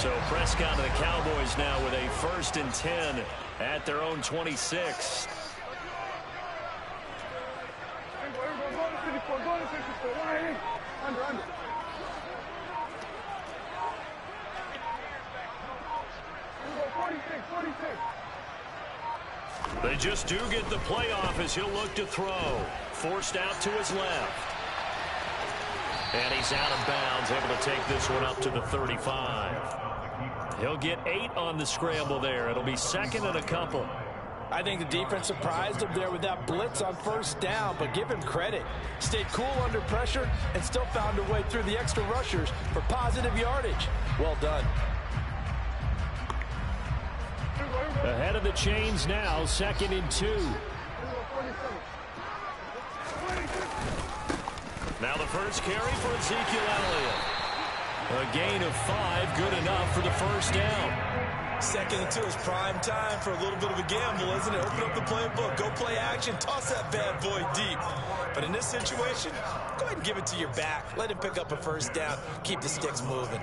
So Prescott and the Cowboys now with a 1st and 10 at their own 26. They just do get the playoff as he'll look to throw. Forced out to his left. And he's out of bounds, able to take this one up to the 35. He'll get 8 on the scramble there. It'll be 2nd and a couple. I think the defense surprised him there with that blitz on 1st down, but give him credit. Stayed cool under pressure and still found a way through the extra rushers for positive yardage. Well done. Ahead of the chains now, 2nd and 2. Now the first carry for Ezekiel Elliott. A gain of 5, good enough for the 1st down. 2nd and 2 is prime time for a little bit of a gamble, isn't it? Open up the playbook, go play action, toss that bad boy deep. But in this situation, go ahead and give it to your back. Let him pick up a 1st down, keep the sticks moving.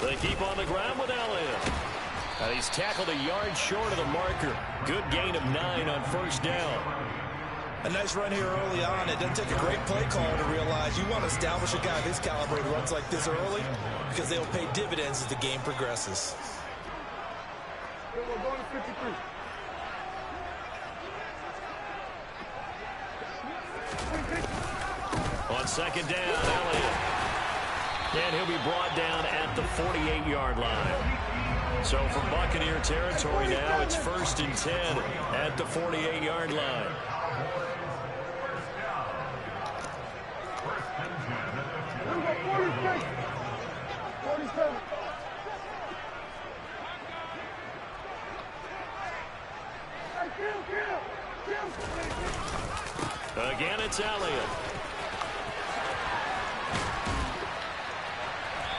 They keep on the ground with Elliott. He's tackled a yard short of the marker. Good gain of 9 on 1st down. A nice run here early on. It doesn't take a great play caller to realize you want to establish a guy of his caliber who runs like this early because they'll pay dividends as the game progresses. On 2nd down, Elliott. And he'll be brought down at the 48-yard line. So from Buccaneer territory now, it's 1st and 10 at the 48-yard line. Again, it's Elliott.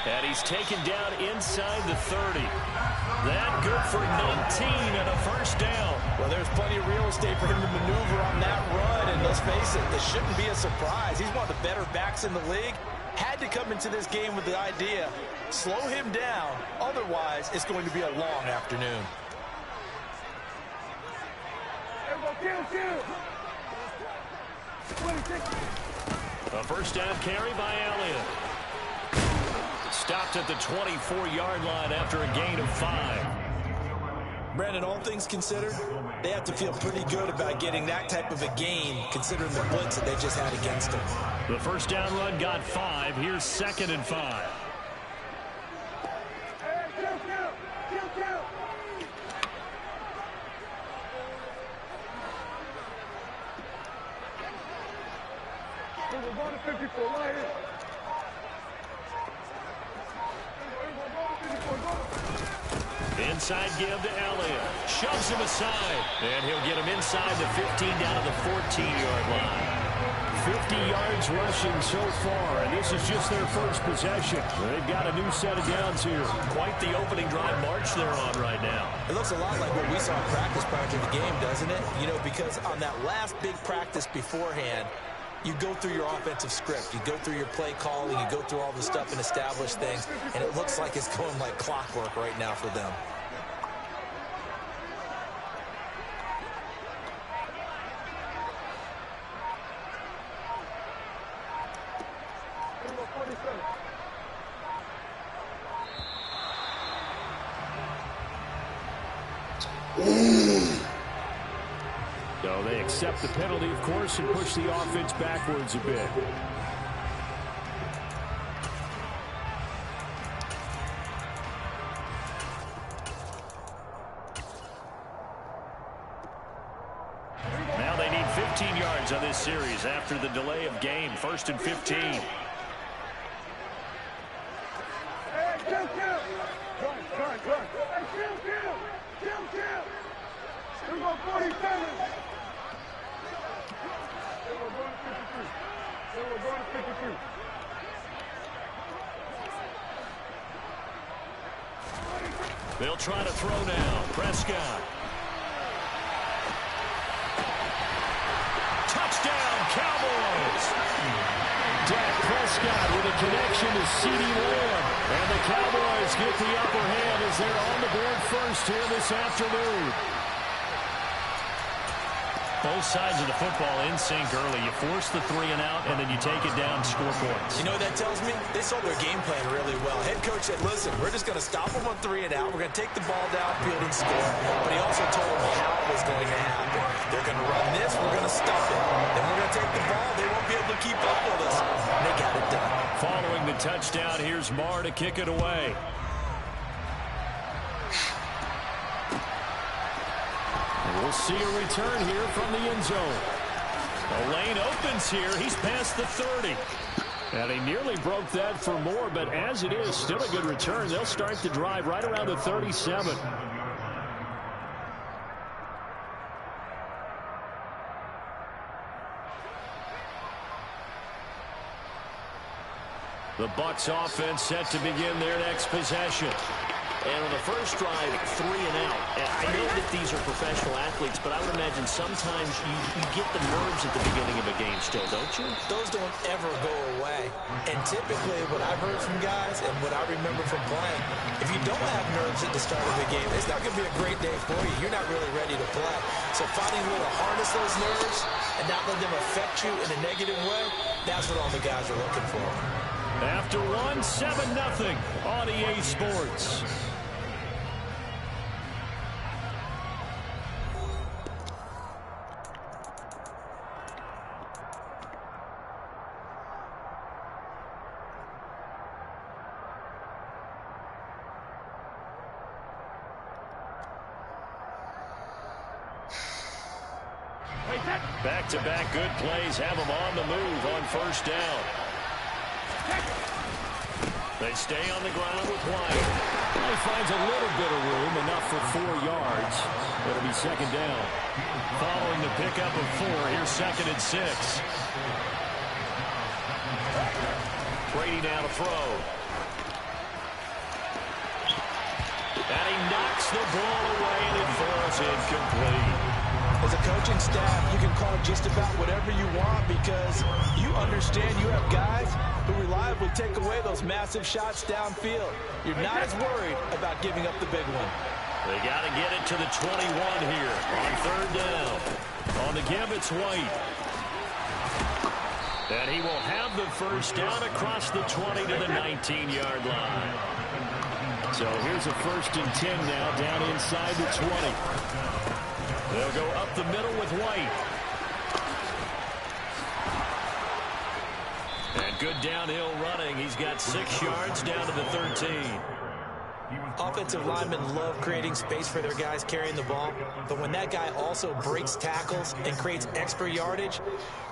And he's taken down inside the 30. That good for 19 and a 1st down. Well, there's plenty of real estate for him to maneuver on that run. And let's face it, this shouldn't be a surprise. He's one of the better backs in the league. Had to come into this game with the idea, slow him down. Otherwise, it's going to be a long afternoon. A 1st down carry by Elliott. Stopped at the 24-yard line after a gain of 5. Brandon, all things considered, they have to feel pretty good about getting that type of a gain considering the blitz that they just had against them. The 1st down run got 5. Here's 2nd and 5. Inside give to Elliott. Shoves him aside. And he'll get him inside the 15 down to the 14-yard line. 50 yards rushing so far, and this is just their first possession. They've got a new set of downs here. Quite the opening drive march they're on right now. It looks a lot like what we saw in practice prior to the game, doesn't it? You know, because on that last big practice beforehand, you go through your offensive script. You go through your play calling. You go through all the stuff and establish things, and it looks like it's going like clockwork right now for them. So they accept the penalty, of course, and push the offense backwards a bit. Now they need 15 yards on this series after the delay of game. 1st and 15. They'll try to throw now. Prescott. Touchdown, Cowboys! Dak Prescott with a connection to CeeDee Lamb. And the Cowboys get the upper hand as they're on the board first here this afternoon. Both sides of the football in sync early. You force the 3 and out, and then you take it down, score points. You know what that tells me? They saw their game plan really well. Head coach said, listen, we're just going to stop them on 3 and out. We're going to take the ball downfield and score. But he also told them how it was going to happen. They're going to run this. We're going to stuff it. Then we're going to take the ball. They won't be able to keep up with us. And they got it done. Following the touchdown, here's Marr to kick it away. We'll see a return here from the end zone. The lane opens here. He's past the 30. And he nearly broke that for more, but as it is, still a good return. They'll start the drive right around the 37. The Bucs offense set to begin their next possession. And on the first drive, 3 and out. And I know that these are professional athletes, but I would imagine sometimes you get the nerves at the beginning of a game still, don't you? Those don't ever go away. And typically what I've heard from guys and what I remember from playing, if you don't have nerves at the start of the game, it's not going to be a great day for you. You're not really ready to play. So finding a way to harness those nerves and not let them affect you in a negative way, that's what all the guys are looking for. After one, 7-0 on EA Sports. Back-to-back good plays have them on the move on first down. They stay on the ground with White. He finds a little bit of room, enough for 4 yards. It'll be second down. Following the pickup of 4, here's second and 6. Brady now to throw. And he knocks the ball away, and it falls incomplete. As a coaching staff, you can call just about whatever you want because you understand you have guys who reliably take away those massive shots downfield. You're not as worried about giving up the big one. They got to get it to the 21 here on third down. On the give, it's White. And he will have the first down across the 20 to the 19-yard line. So here's a first and 10 now down inside the 20. They'll go up the middle with White. And good downhill running. He's got 6 yards down to the 13. Offensive linemen love creating space for their guys carrying the ball, but when that guy also breaks tackles and creates extra yardage,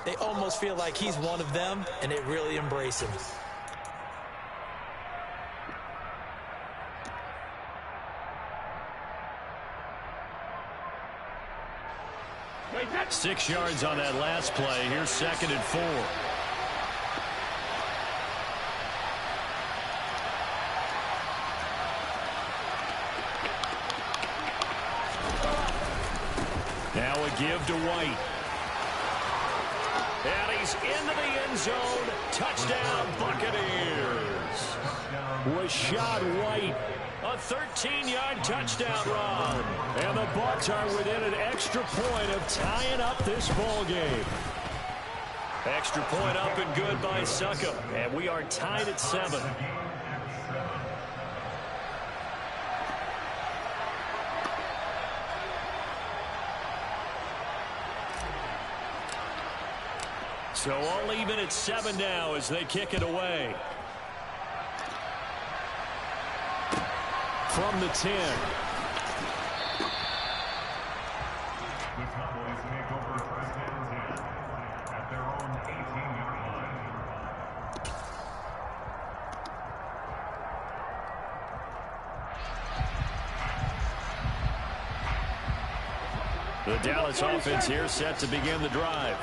they almost feel like he's one of them, and they really embrace him. Six yards on that last play. Here's second and 4. Now a give to White. And he's into the end zone. Touchdown, Buccaneers. Rashad White. A 13-yard touchdown run. And the Bucs are within an extra point of tying up this ball game. Extra point up and good by Succop. And we are tied at 7. So all even at 7 now as they kick it away. From the 10. The Cowboys take over first and 10 at their own 18-yard line. The Dallas offense here set to begin the drive.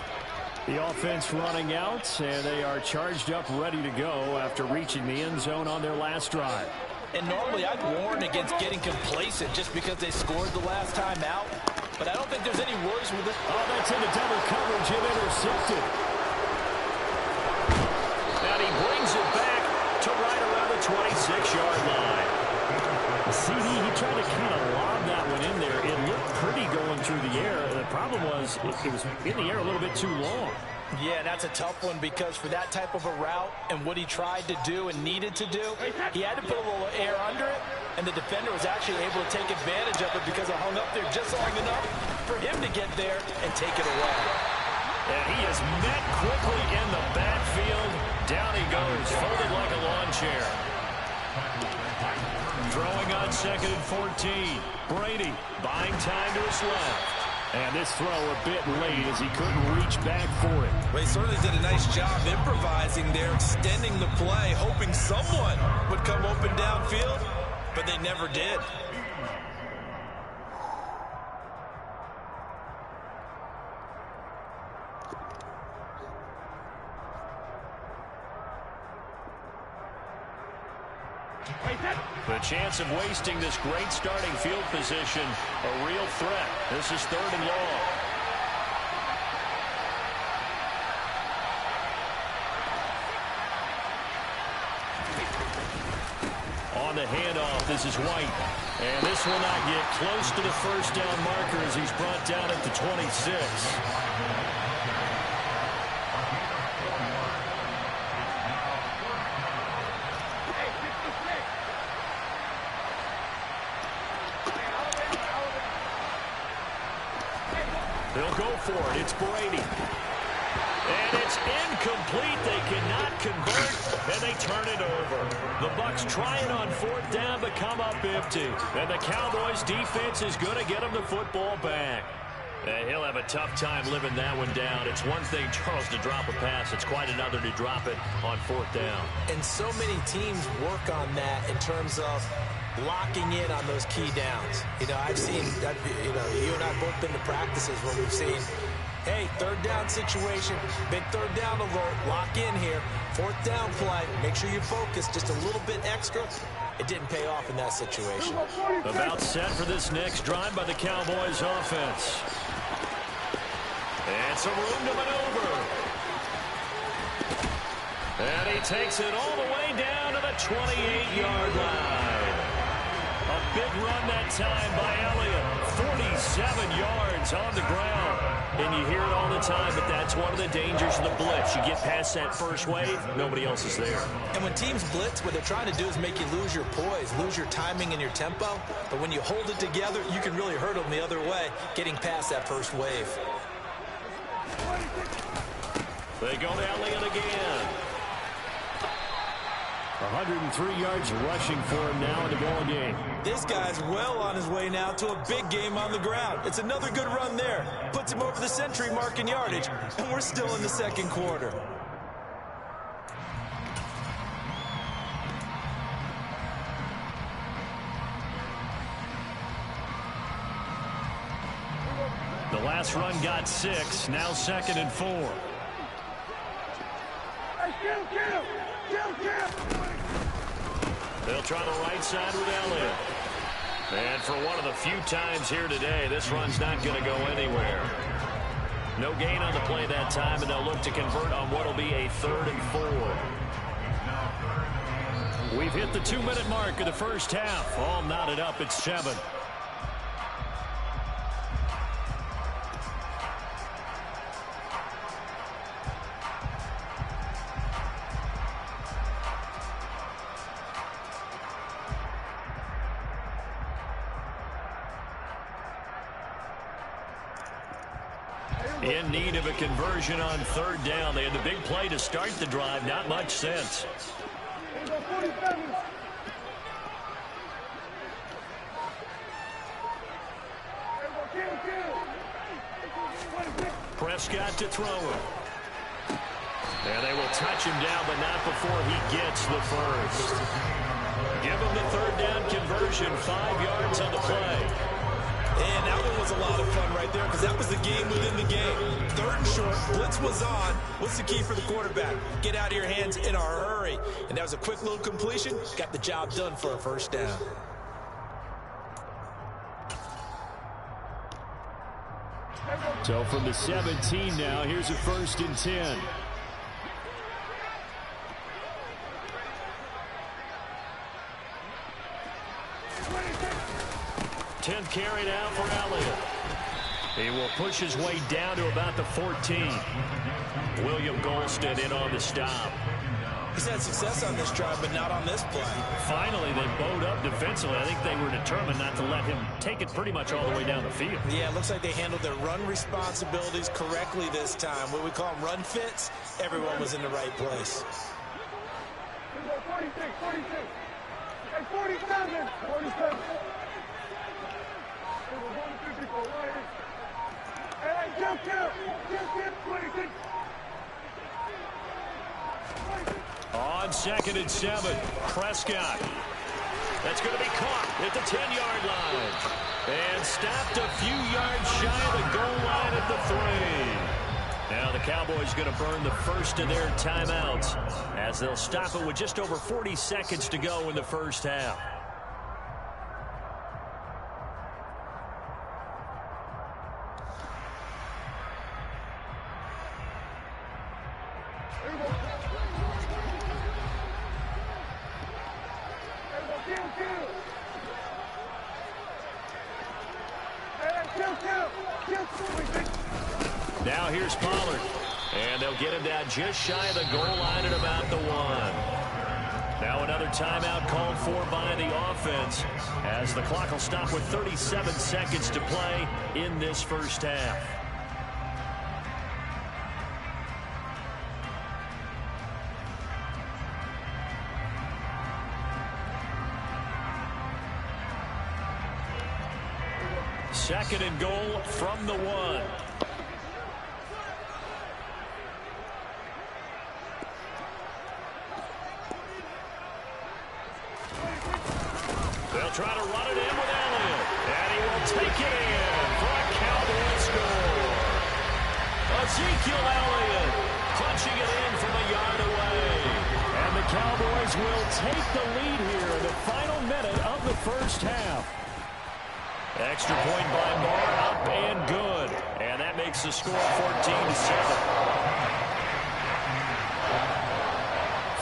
The offense running out, and they are charged up, ready to go after reaching the end zone on their last drive. And normally I'd warn against getting complacent just because they scored the last time out. But I don't think there's any worries with it. Oh, that's into double coverage and intercepted. And he brings it back to right around the 26-yard line. See, he tried to kind of lob that one in there. It looked pretty going through the air. The problem was it was in the air a little bit too long. Yeah, that's a tough one because for that type of a route and what he tried to do and needed to do, he had to put a little air under it, and the defender was actually able to take advantage of it because it hung up there just long enough for him to get there and take it away. And he is met quickly in the backfield. Down he goes, folded like a lawn chair. Throwing on 2nd and 14. Brady buying time to his left. And this throw a bit late as he couldn't reach back for it. Well, he certainly did a nice job improvising there, extending the play, hoping someone would come open downfield, but they never did. The chance of wasting this great starting field position, a real threat. This is 3rd and long. On the handoff, this is White. And this will not get close to the first down marker as he's brought down at the 26. They'll go for it. It's Brady. And it's incomplete. They cannot convert, and they turn it over. The Bucs try it on 4th down, but come up empty. And the Cowboys' defense is going to get them the football back. He'll have a tough time living that one down. It's one thing, Charles, to drop a pass. It's quite another to drop it on 4th down. And so many teams work on that in terms of locking in on those key downs. You know, I've seen, you and I have both been to practices where we've seen, hey, 3rd down situation, big 3rd down alert, lock in here, 4th down play, make sure you focus just a little bit extra. It didn't pay off in that situation. About set for this next drive by the Cowboys offense. And some room to maneuver. And he takes it all the way down to the 28-yard line. A big run that time by Elliott. 47 yards on the ground. And you hear it all the time, but that's one of the dangers of the blitz. You get past that first wave, nobody else is there. And when teams blitz, what they're trying to do is make you lose your poise, lose your timing and your tempo. But when you hold it together, you can really hurt them the other way, getting past that first wave. They go to Elliott again. 103 yards rushing for him now in the ball game. This guy's well on his way now to a big game on the ground. It's another good run there. Puts him over the century mark in yardage, and we're still in the 2nd quarter. The last run got 6, now 2nd and 4. They'll try the right side with Elliott. And for one of the few times here today, this run's not going to go anywhere. No gain on the play that time, and they'll look to convert on what will be a 3rd and 4. We've hit the 2-minute mark of the first half. All knotted up at 7. In need of a conversion on 3rd down. They had the big play to start the drive. Not much sense. Prescott to throw him. And they will touch him down, but not before he gets the first. Give him the 3rd down conversion. 5 yards on the play. And that one was a lot of fun right there because that was the game within the game. 3rd and short, blitz was on. What's the key for the quarterback? Get out of your hands in a hurry. And that was a quick little completion. Got the job done for a 1st down. So from the 17 now, here's a 1st and 10. 10th carry now for Elliott. He will push his way down to about the 14. William Golston in on the stop. He's had success on this drive, but not on this play. Finally, they bowed up defensively. I think they were determined not to let him take it pretty much all the way down the field. Yeah, it looks like they handled their run responsibilities correctly this time. What we call them run fits, everyone was in the right place. 46, 46. Hey, 47, 47. Hey, jump, 26. On 2nd and 7, Prescott. That's going to be caught at the 10-yard line. And stopped a few yards shy of the goal line at the 3. Now the Cowboys going to burn the first of their timeouts as they'll stop it with just over 40 seconds to go in the 1st half. Now here's Pollard. And they'll get him down just shy of the goal line at about the 1. Now another timeout called for by the offense as the clock will stop with 37 seconds to play in this 1st half. Second and goal from the 1. They'll try to run it in with Elliott. And he will take it in for a Cowboy score. Ezekiel Elliott punching it in from a yard away. And the Cowboys will take the lead here in the final minute of the 1st half. Extra point by Moore, up and good. And that makes the score 14-7.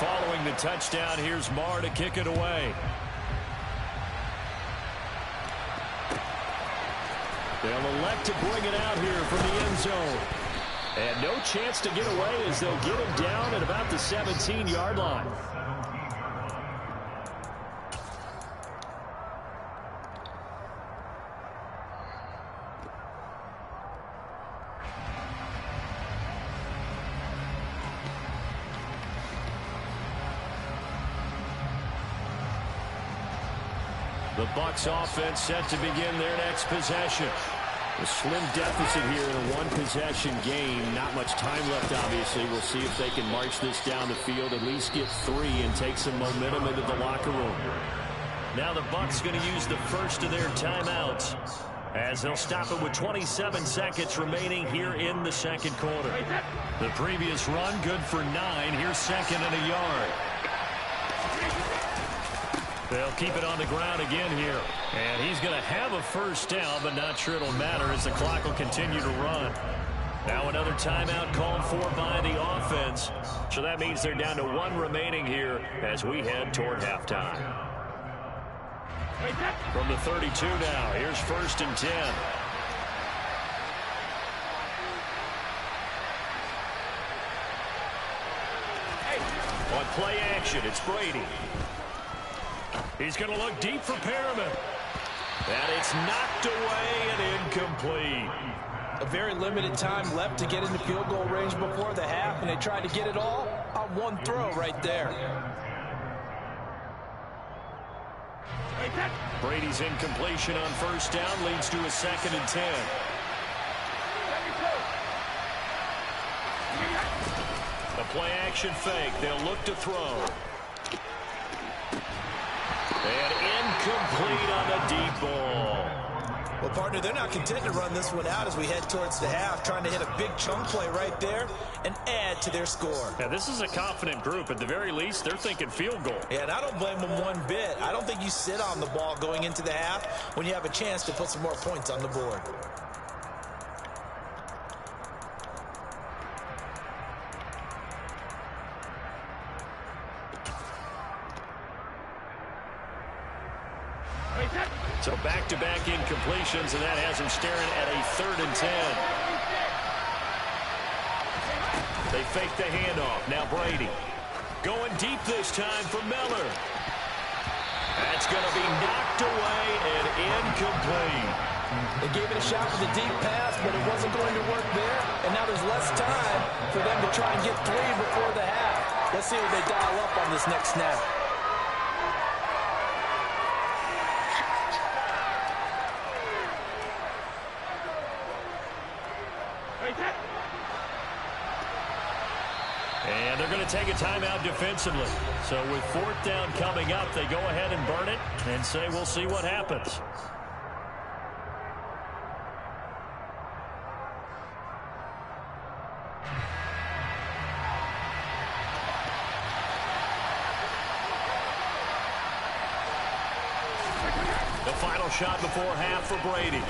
Following the touchdown, here's Moore to kick it away. They'll elect to bring it out here from the end zone. And no chance to get away as they'll get him down at about the 17-yard line. The Bucs offense set to begin their next possession. A slim deficit here in a one-possession game. Not much time left, obviously. We'll see if they can march this down the field, at least get 3 and take some momentum into the locker room. Now the Bucs going to use the first of their timeouts as they'll stop it with 27 seconds remaining here in the 2nd quarter. The previous run good for 9. Here's 2nd and a yard. They'll keep it on the ground again here. And he's going to have a 1st down, but not sure it'll matter as the clock will continue to run. Now another timeout called for by the offense. So that means they're down to 1 remaining here as we head toward halftime. From the 32 now, here's 1st and 10. On play action, it's Brady. He's going to look deep for Perriman. And it's knocked away and incomplete. A very limited time left to get into field goal range before the half, and they tried to get it all on one throw right there. Brady's incompletion on 1st down leads to a 2nd and 10. A play action fake. They'll look to throw. And incomplete on the deep ball. Well, partner, they're not content to run this one out as we head towards the half, trying to hit a big chunk play right there and add to their score. Yeah, this is a confident group. At the very least, they're thinking field goal. Yeah, and I don't blame them one bit. I don't think you sit on the ball going into the half when you have a chance to put some more points on the board. So back-to-back incompletions, and that has him staring at a 3rd and 10. They fake the handoff. Now Brady. Going deep this time for Miller. That's going to be knocked away and incomplete. They gave it a shot with a deep pass, but it wasn't going to work there. And now there's less time for them to try and get 3 before the half. Let's see what they dial up on this next snap. And they're going to take a timeout defensively. So with 4th down coming up, they go ahead and burn it and say we'll see what happens. The final shot before half for Brady.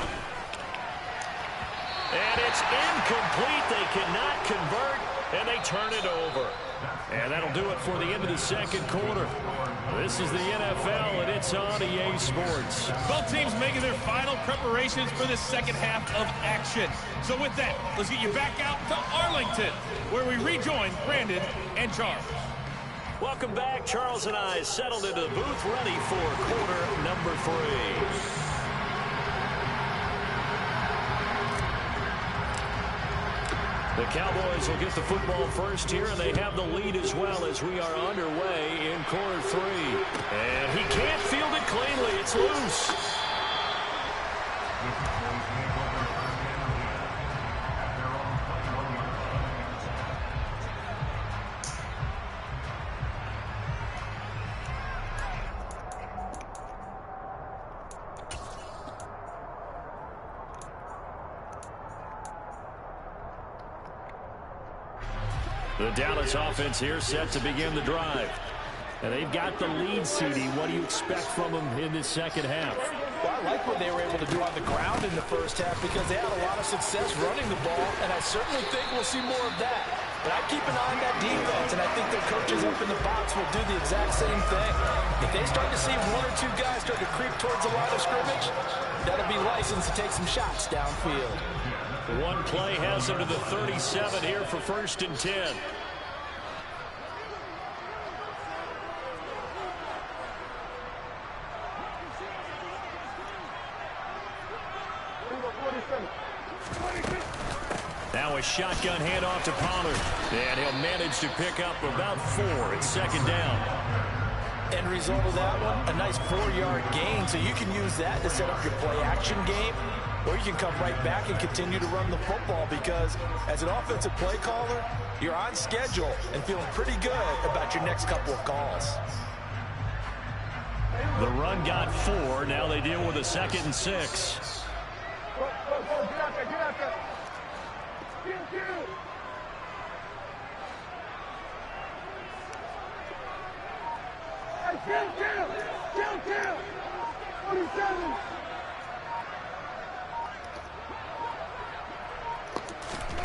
And it's incomplete. They cannot convert, and they turn it over. And that'll do it for the end of the 2nd quarter. This is the NFL, and it's on EA Sports. Both teams making their final preparations for the second half of action. So with that, let's get you back out to Arlington, where we rejoin Brandon and Charles. Welcome back. Charles and I settled into the booth, ready for quarter number 3. The Cowboys will get the football first here, and they have the lead as well as we are underway in quarter 3. And he can't field it cleanly. It's loose. The Dallas offense here set to begin the drive. And they've got the lead, CD. What do you expect from them in this second half? Well, I like what they were able to do on the ground in the first half because they had a lot of success running the ball, and I certainly think we'll see more of that. But I keep an eye on that defense, and I think their coaches up in the box will do the exact same thing. If they start to see 1 or 2 guys start to creep towards the line of scrimmage, that'll be license to take some shots downfield. One play has them to the 37 here for 1st and 10. Now a shotgun handoff to Pollard. And he'll manage to pick up about 4 at 2nd down. End result of that one, a nice 4-yard gain. So you can use that to set up your play-action game, or you can come right back and continue to run the football because as an offensive play caller, you're on schedule and feeling pretty good about your next couple of calls. The run got 4. Now they deal with a 2nd and 6.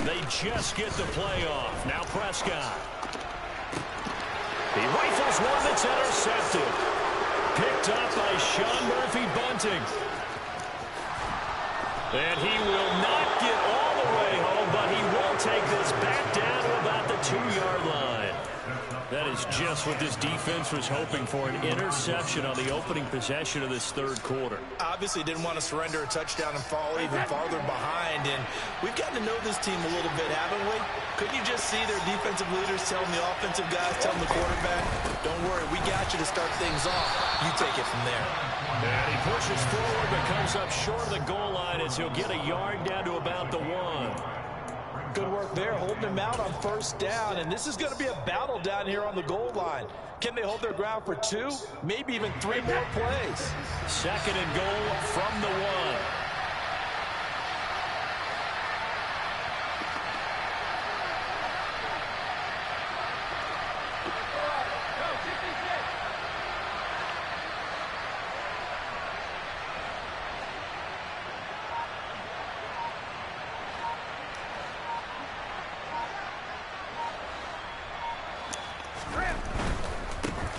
They just get the play off. Now Prescott. He rifles one that's intercepted. Picked up by Sean Murphy-Bunting. And he will not get all the way home, but he will take this back down to about the 2-yard line. That is just what this defense was hoping for, an interception on the opening possession of this 3rd quarter. Obviously didn't want to surrender a touchdown and fall even farther behind, and we've gotten to know this team a little bit, haven't we? Couldn't you just see their defensive leaders telling the offensive guys, telling the quarterback, don't worry, we got you to start things off. You take it from there. And he pushes forward but comes up short of the goal line as he'll get a yard down to about the 1. Good work there, holding him out on 1st down, and this is going to be a battle down here on the goal line. Can they hold their ground for 2, maybe even 3 more plays? 2nd and goal from the 1.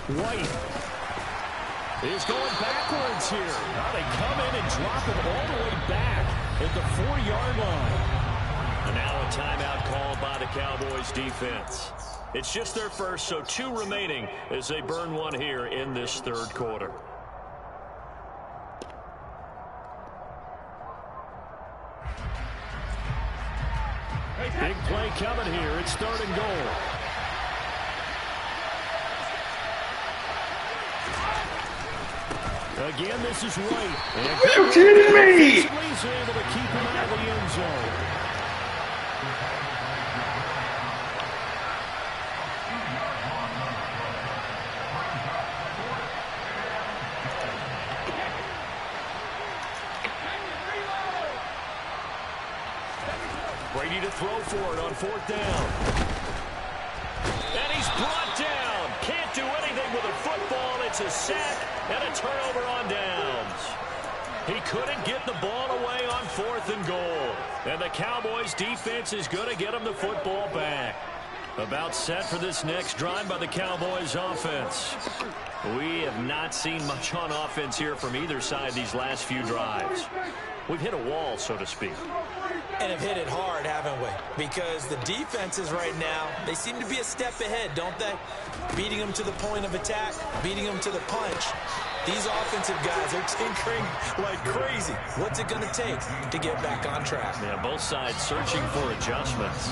White is going backwards here. Now they come in and drop him all the way back at the 4-yard line. And now a timeout called by the Cowboys defense. It's just their first, so 2 remaining as they burn one here in this third quarter. Big play coming here. It's 3rd and goal. Again, this is White. Are you kidding me? He's able to keep him out of the end zone. Brady to throw for it on 4th down. And he's brought down. Can't do anything with a football. It's a sack and a turnover on downs. He couldn't get the ball away on 4th and goal. And the Cowboys defense is going to get him the football back. About set for this next drive by the Cowboys offense. We have not seen much on offense here from either side these last few drives. We've hit a wall, so to speak. And have hit it hard, haven't we? Because the defenses right now, they seem to be a step ahead, don't they? Beating them to the point of attack, beating them to the punch. These offensive guys are tinkering like crazy. What's it going to take to get back on track? Yeah, both sides searching for adjustments.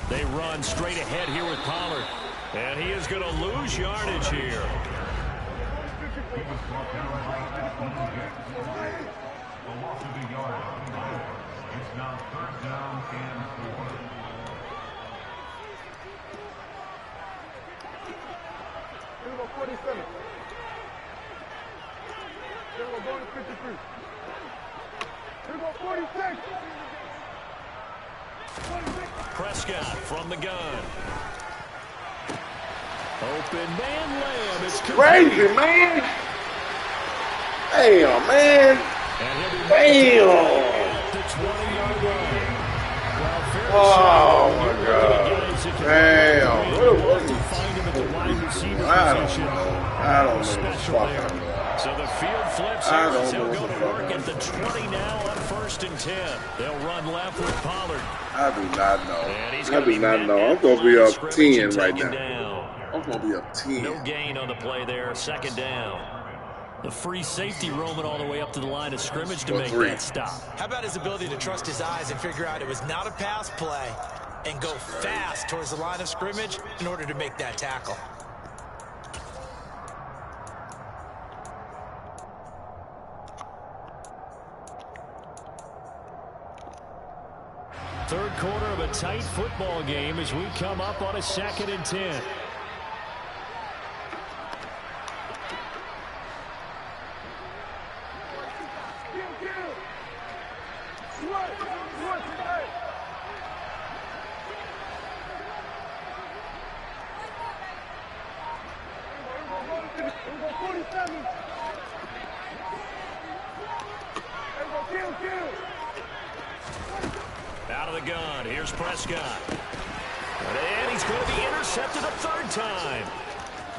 They run straight ahead here with Pollard. And he is going to lose yardage here. It's now 3rd down and 4. Here we go, 47. Here we go, going to 53. Here we go, 46. Prescott from the gun. Open man, Lamb. It's Crazy, man. Damn, man. And he'll be Damn. the 20-yard line. Oh, my God. Damn. What was he? Find him at the wide receiver position. I don't know what's fucking. So the field flips here as he'll go to work at the 20 now on 1st and 10. They'll run left with Pollard. I do not know. I do not know. I'm going to be up 10 right now. I'm going to be up 10. No gain on the play there. 2nd down. The free safety roaming all the way up to the line of scrimmage to make that stop. How about his ability to trust his eyes and figure out it was not a pass play and go fast towards the line of scrimmage in order to make that tackle? Third quarter of a tight football game as we come up on a 2nd and 10. Out of the gun. Here's Prescott. And he's going to be intercepted a 3rd time.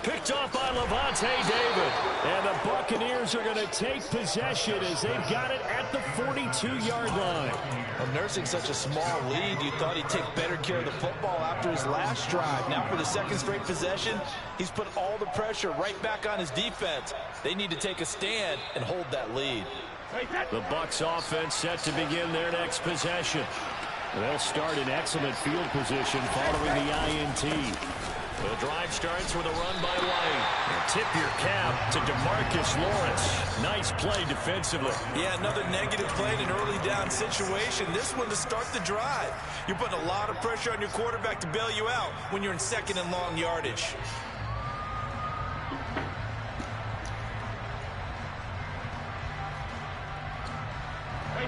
Picked off by Levante David. And the Buccaneers are going to take possession as they've got it at the 42-yard line. Well, nursing such a small lead, you thought he'd take better care of the football after his last drive. Now for the 2nd straight possession, he's put all the pressure right back on his defense. They need to take a stand and hold that lead. The Bucs offense set to begin their next possession. They'll start in excellent field position following the INT. The drive starts with a run by White. Tip your cap to DeMarcus Lawrence. Nice play defensively. Yeah, another negative play in an early down situation. This one to start the drive. You're putting a lot of pressure on your quarterback to bail you out when you're in 2nd and long yardage.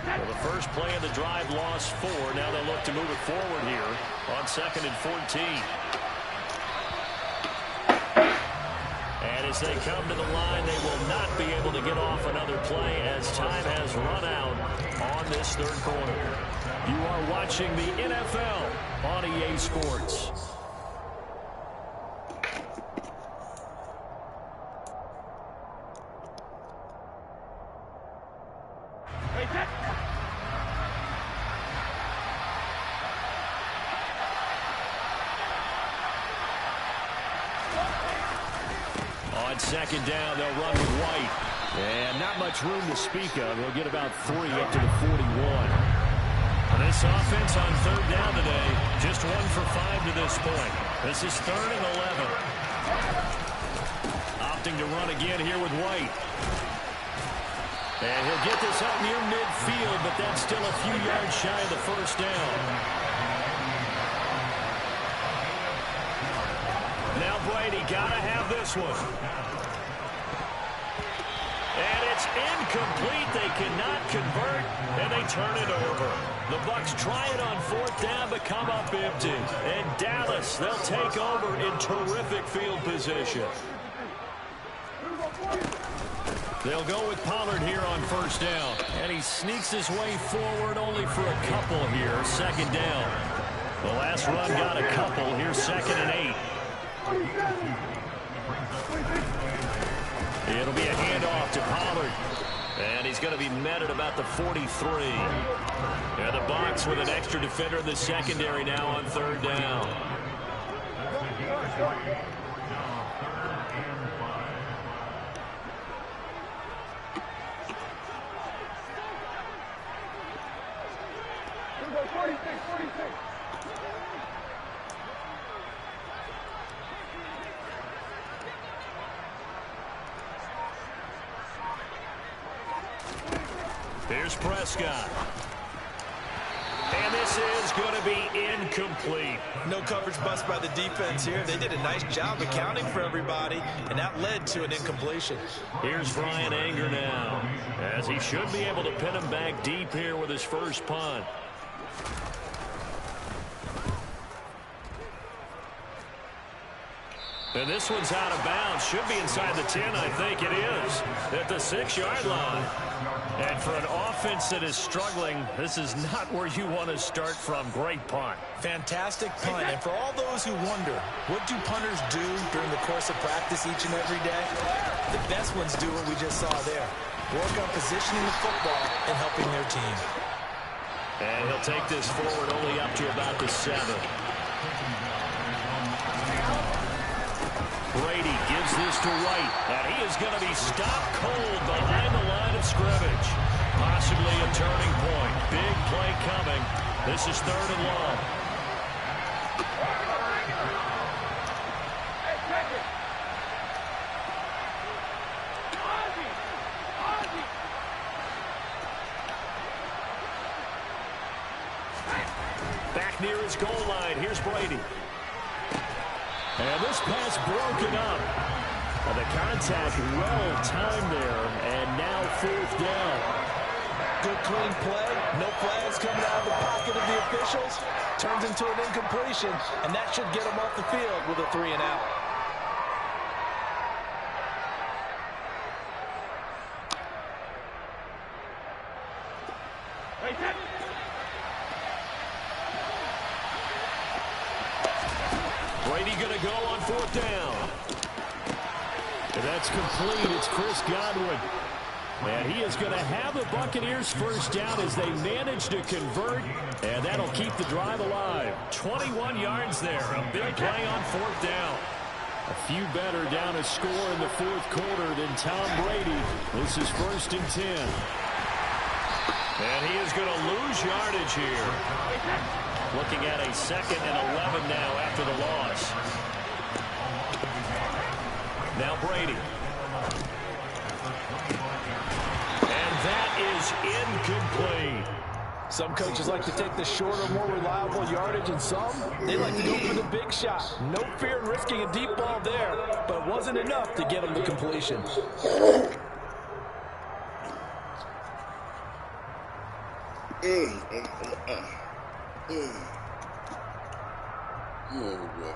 Well, the first play of the drive lost 4. Now they'll look to move it forward here on 2nd and 14. as they come to the line, they will not be able to get off another play as time has run out on this third quarter. You are watching the NFL on EA Sports. On second down, they'll run with White. And not much room to speak of. He'll get about 3 up to the 41. This offense on third down today, just 1 for 5 to this point. This is 3rd and 11. Opting to run again here with White. And he'll get this up near midfield, but that's still a few yards shy of the first down. Now Brady got to have this one. And it's incomplete. They cannot convert, and they turn it over. The Bucs try it on 4th down, but come up empty. And Dallas, they'll take over in terrific field position. They'll go with Pollard here on 1st down. And he sneaks his way forward only for a couple here. 2nd down. The last run got a couple. Here's 2nd and 8. It'll be a handoff to Pollard. And he's going to be met at about the 43. And the Bucs with an extra defender in the secondary now on 3rd down. Here's Prescott. And this is going to be incomplete. No coverage bust by the defense here. They did a nice job accounting for everybody, and that led to an incompletion. Here's Brian Anger now, as he should be able to pin him back deep here with his first punt. And this one's out of bounds. Should be inside the 10, I think it is. At the 6-yard line. And for an offense that is struggling, this is not where you want to start from. Great punt. Fantastic punt. And for all those who wonder, what do punters do during the course of practice each and every day? The best ones do what we just saw there. Work on positioning the football and helping their team. And he'll take this forward only up to about the 7. Brady gives this to White, and he is going to be stopped cold behind the line of scrimmage. Possibly a turning point. Big play coming. This is 3rd and long. Back near his goal line. Here's Brady. And this pass broken up. And the contact well timed there. And now 4th down. Good clean play. No flags coming out of the pocket of the officials. Turns into an incompletion. And that should get them off the field with a 3 and out. Brady going to go on 4th down. And that's complete. It's Chris Godwin. And he is going to have the Buccaneers first down as they manage to convert. And that'll keep the drive alive. 21 yards there. A big play on 4th down. A few better down a score in the 4th quarter than Tom Brady. This is 1st and 10. And he is going to lose yardage here. Looking at a 2nd and 11 now after the loss. Now Brady. And that is incomplete. Some coaches like to take the shorter, more reliable yardage, and some, they like to go for the big shot. No fear in risking a deep ball there, but it wasn't enough to get them the completion. Oh, boy.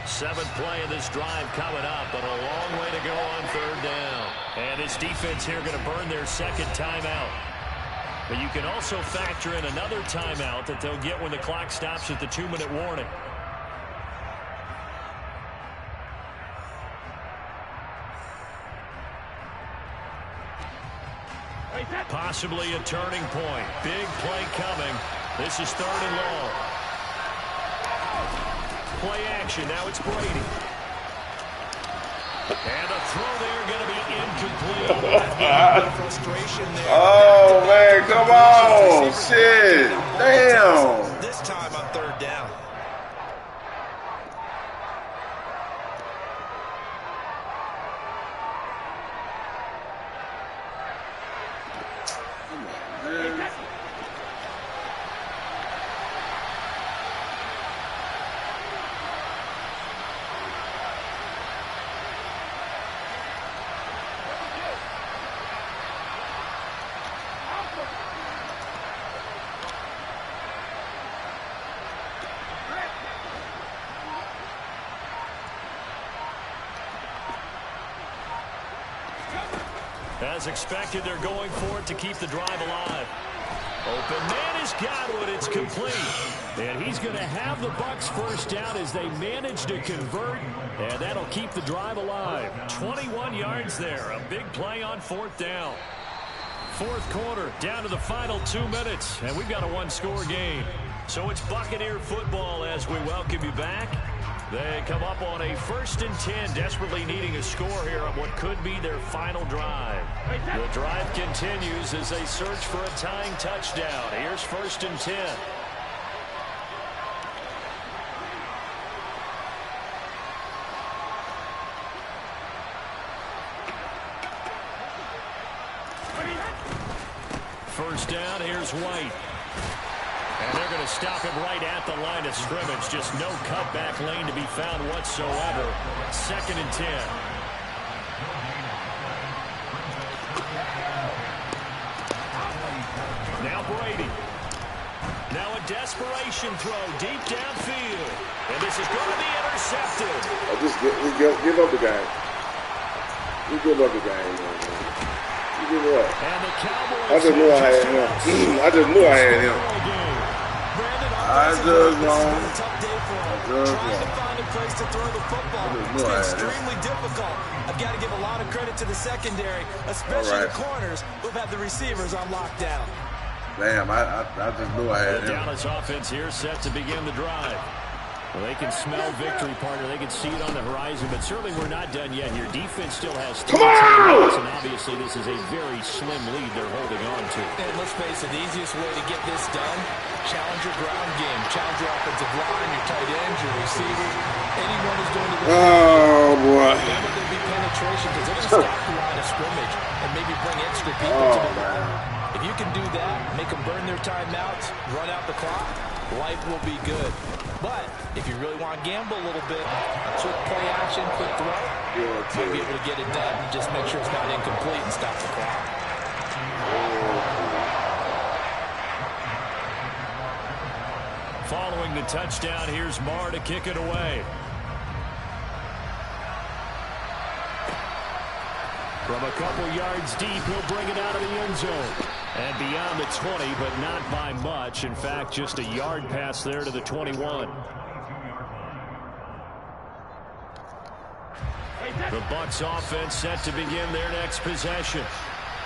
Seventh play of this drive coming up, but a long way to go on third down. And this defense here going to burn their second timeout. But you can also factor in another timeout that they'll get when the clock stops at the 2-minute warning. Possibly a turning point. Big play coming. This is 3rd and long. Play action. Now it's Brady. And the throw there going to be incomplete. Frustration there. Oh, man, come on. Shit. Damn. This time on 3rd down. As expected, they're going for it to keep the drive alive. Open man has got it. It's complete. And he's going to have the Bucs first down as they manage to convert. And that'll keep the drive alive. 21 yards there. A big play on 4th down. 4th quarter, down to the final 2 minutes. And we've got a 1-score game. So it's Buccaneer football as we welcome you back. They come up on a 1st and 10, desperately needing a score here on what could be their final drive. The drive continues as they search for a tying touchdown. Here's 1st and 10. First down, here's White. And they're going to stop him right at the line of scrimmage. Just no cutback lane to be found whatsoever. 2nd and 10. Now Brady. Now a desperation throw deep downfield. And this is going to be intercepted. Give up the game. We give up the game, man. You give it up. And the Cowboys I just knew I had him. I just knew I had him. I just know. Trying to find a place to throw the football. It's been extremely difficult. I've got to give a lot of credit to the secondary, especially the corners who've had the receivers on lockdown. Damn, I just knew I had the him. Dallas offense here set to begin the drive. Well, they can smell victory, partner. They can see it on the horizon, but certainly we're not done yet. Your defense still has 3 timeouts, and obviously this is a very slim lead they're holding on to. And let's face it, the easiest way to get this done, challenge your ground game, challenge your offensive line, your tight ends, your receivers, anyone who's going to the boy. Then there'll be penetration because they're going to stop the line of scrimmage and maybe bring extra people to the line. If you can do that, make them burn their timeouts, run out the clock, life will be good. But if you really want to gamble a little bit, a quick play action, quick throw, might be able to get it done and just make sure it's not incomplete and stop the clock. Following the touchdown, here's Marr to kick it away. From a couple yards deep, he'll bring it out of the end zone. And beyond the 20, but not by much. In fact, just a yard pass there to the 21. The Bucs offense set to begin their next possession.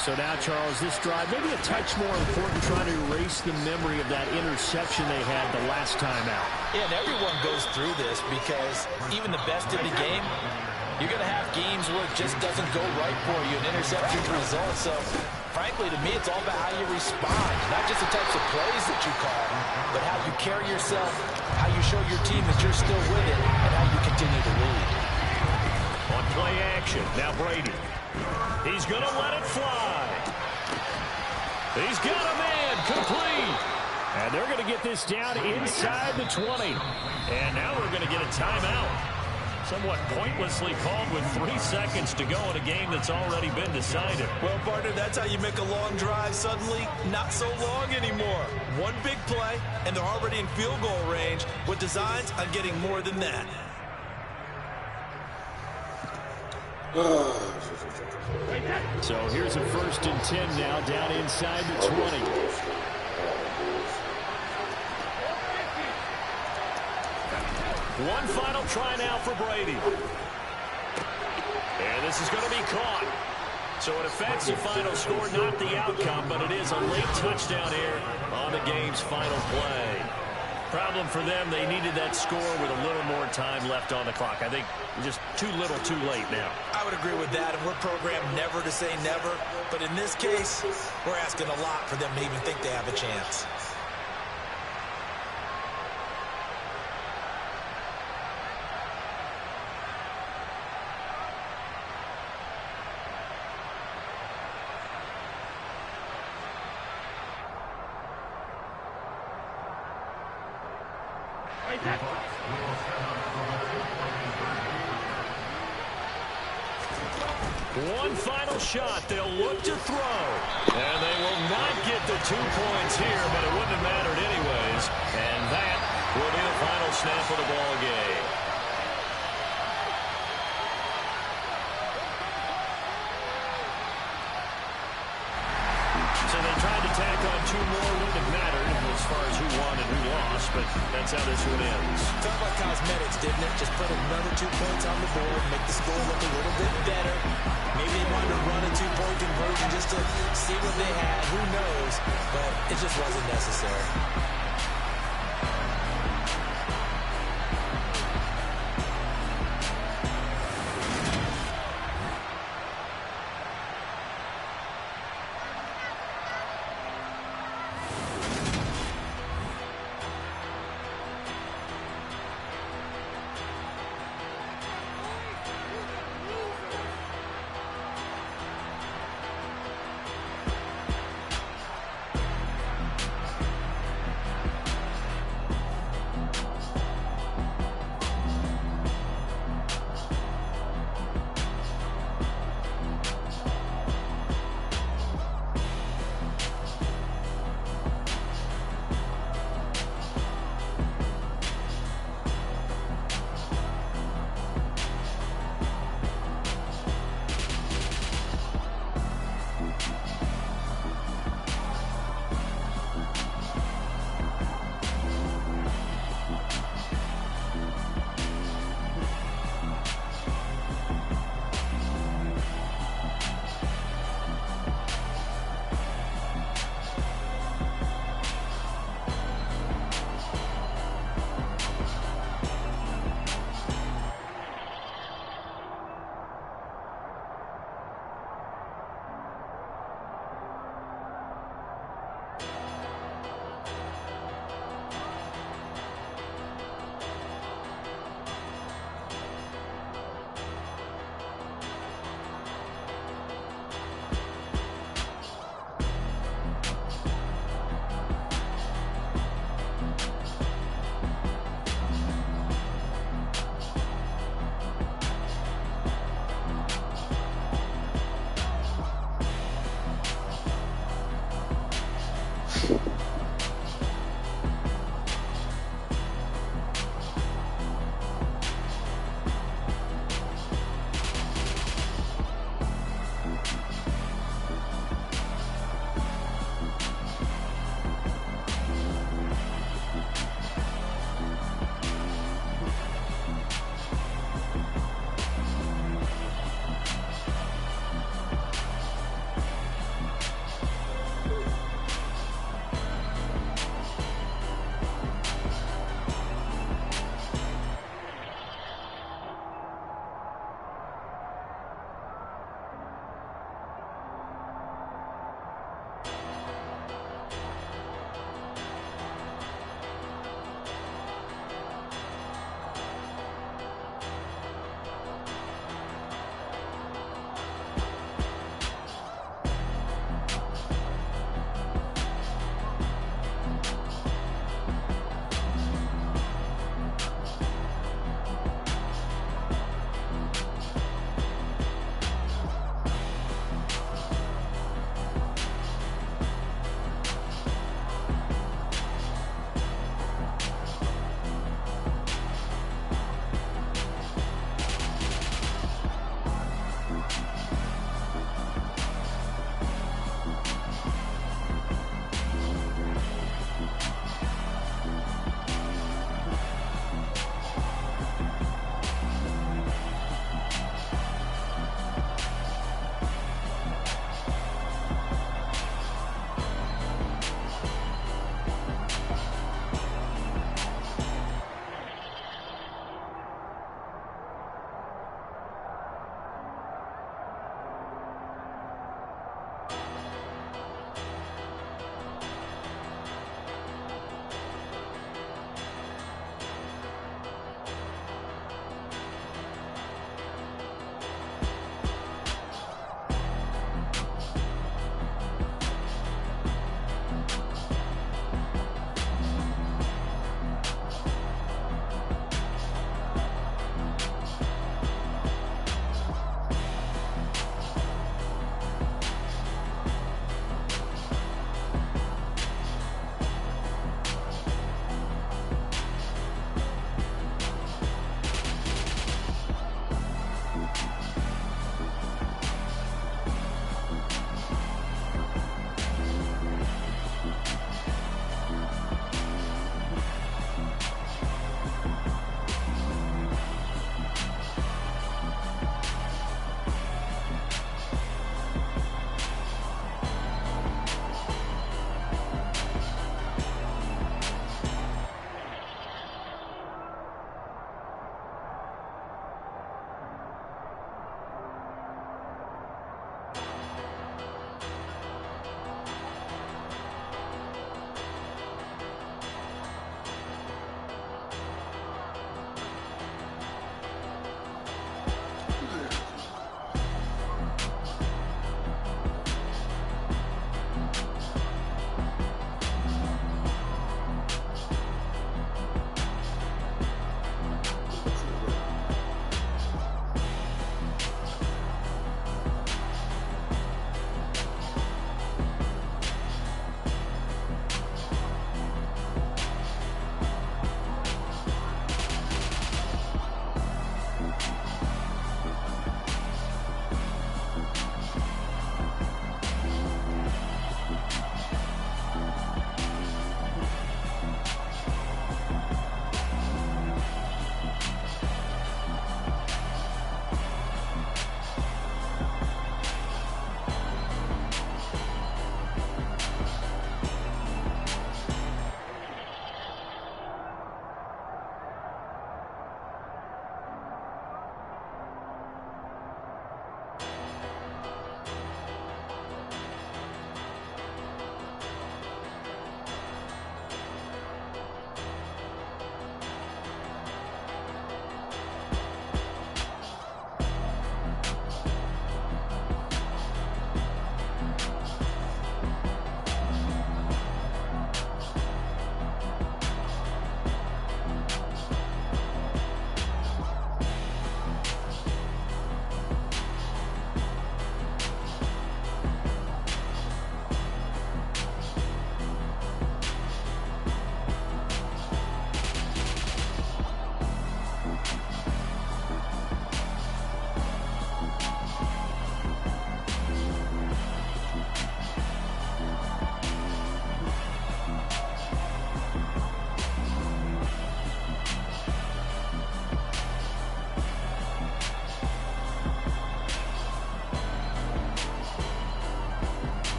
So now, Charles, this drive maybe a touch more important, trying to erase the memory of that interception they had the last time out. Yeah, and everyone goes through this because even the best in the game, you're going to have games where it just doesn't go right for you, and interceptions result. So, frankly, to me, it's all about how you respond, not just the types of plays that you call, but how you carry yourself, how you show your team that you're still with it, and how you continue to lead. On play action, now Brady. He's going to let it fly. He's got a man, complete. And they're going to get this down inside the 20. And now we're going to get a timeout. Somewhat pointlessly called with 3 seconds to go in a game that's already been decided. Well, partner, that's how you make a long drive suddenly not so long anymore. One big play, and they're already in field goal range with designs on getting more than that. So here's a 1st and 10 now, down inside the 20. One final try now for Brady. And this is going to be caught. So an offensive final score, not the outcome, but it is a late touchdown here on the game's final play. Problem for them, they needed that score with a little more time left on the clock. I think just too little too late now. I would agree with that, and we're programmed never to say never. But in this case, we're asking a lot for them to even think they have a chance. One final shot. They'll look to throw. And they will not get the 2 points here, but it wouldn't have mattered anyways. And that will be the final snap of the ball game. So they tried to tack on 2 more. Wouldn't have mattered as far as who won and who lost, but that's how this one ends. Felt like cosmetics, didn't it? Just put another 2 points on the board, make the score look a little bit better. Maybe they wanted to run a 2-point conversion just to see what they had. Who knows? But it just wasn't necessary.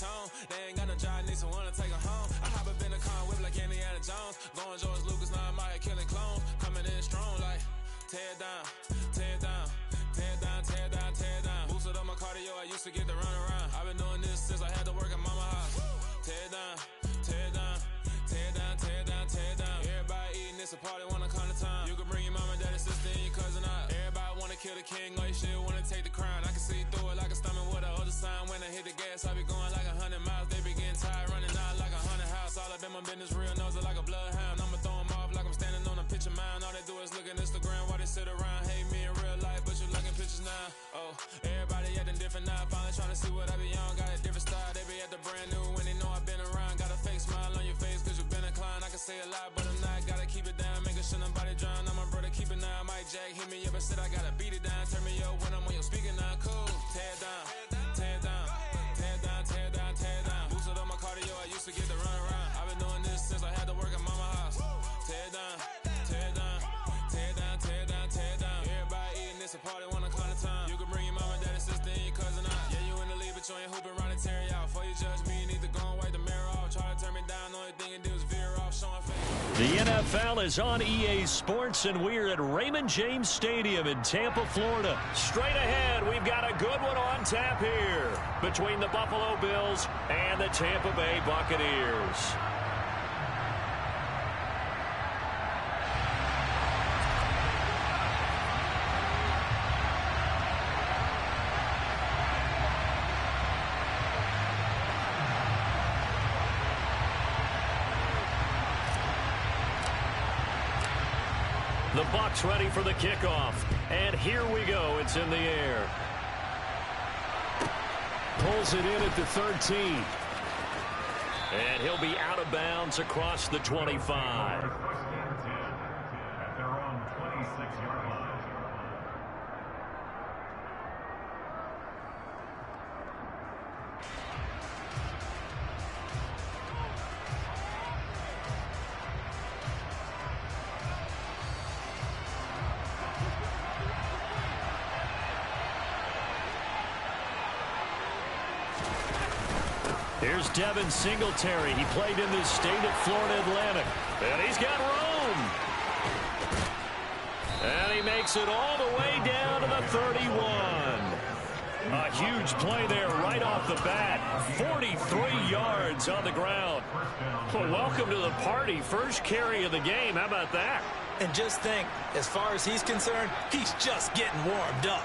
tone. They ain't got no job, need someone to take her home. I hop up in the car, whip like Indiana Jones. Going George Lucas, now I'm out here killing clones. Coming in strong like, tear down, tear down, tear down, tear down, tear down. Boosted up my cardio, I used to get to run around. I've been doing this since I had to work at mama house. Tear down, tear down, tear down, tear down, tear down. Everybody eating, it's a party, wanna come to time. You can bring your mama, daddy, sister, and your cousin out. Everybody wanna kill the king, or you shit wanna take the crown. I can see through it like a stomach with a other sign. When I hit the gas, I be going like 100 miles. They be getting tired, running out like 100 house. All up in my business, real nose it like a bloodhound. I'ma throw them off like I'm standing on a picture mound. All they do is look at Instagram while they sit around. Hate me in real life, but you looking pictures now. Oh, everybody acting different now. Finally trying to see what I be on. Got a different style, they be at the brand new when they know I've been around. Got a fake smile on your face cause you been inclined. I can say a lot, but I'm not. Gotta keep it down, making sure nobody drown. I'm my brother, keep it now. Mike Jack hit me up and said I gotta beat it down. Turn me up when I'm on your speaker now. Cool, tear down, tear down, tear down, tear down, tear down. Boosted up my cardio, I used to get to run around. I've been doing this since I had to work at mama house. Tear down, tear down, tear down, tear down, tear down. Everybody eating, it's a party, wanna call it time. You can bring your mama, daddy, sister, and your cousin out. Yeah, you in the lead, but you ain't hooping around and tear you out. Before you judge me, you need to go and wipe the mirror off. Try to turn me down, the only thing you do is veer off, showing face. The NFL is on EA Sports, and we're at Raymond James Stadium in Tampa, Florida. Straight ahead, we've got a good one on tap here between the Buffalo Bills and the Tampa Bay Buccaneers. The Bucs ready for the kickoff. And here we go. It's in the air. Pulls it in at the 13. And he'll be out of bounds across the 25. At their own 26-yard line. Here's Devin Singletary. He played in the state of Florida Atlantic. And he's got room. And he makes it all the way down to the 31. A huge play there right off the bat. 43 yards on the ground. Well, welcome to the party. First carry of the game. How about that? And just think, as far as he's concerned, he's just getting warmed up.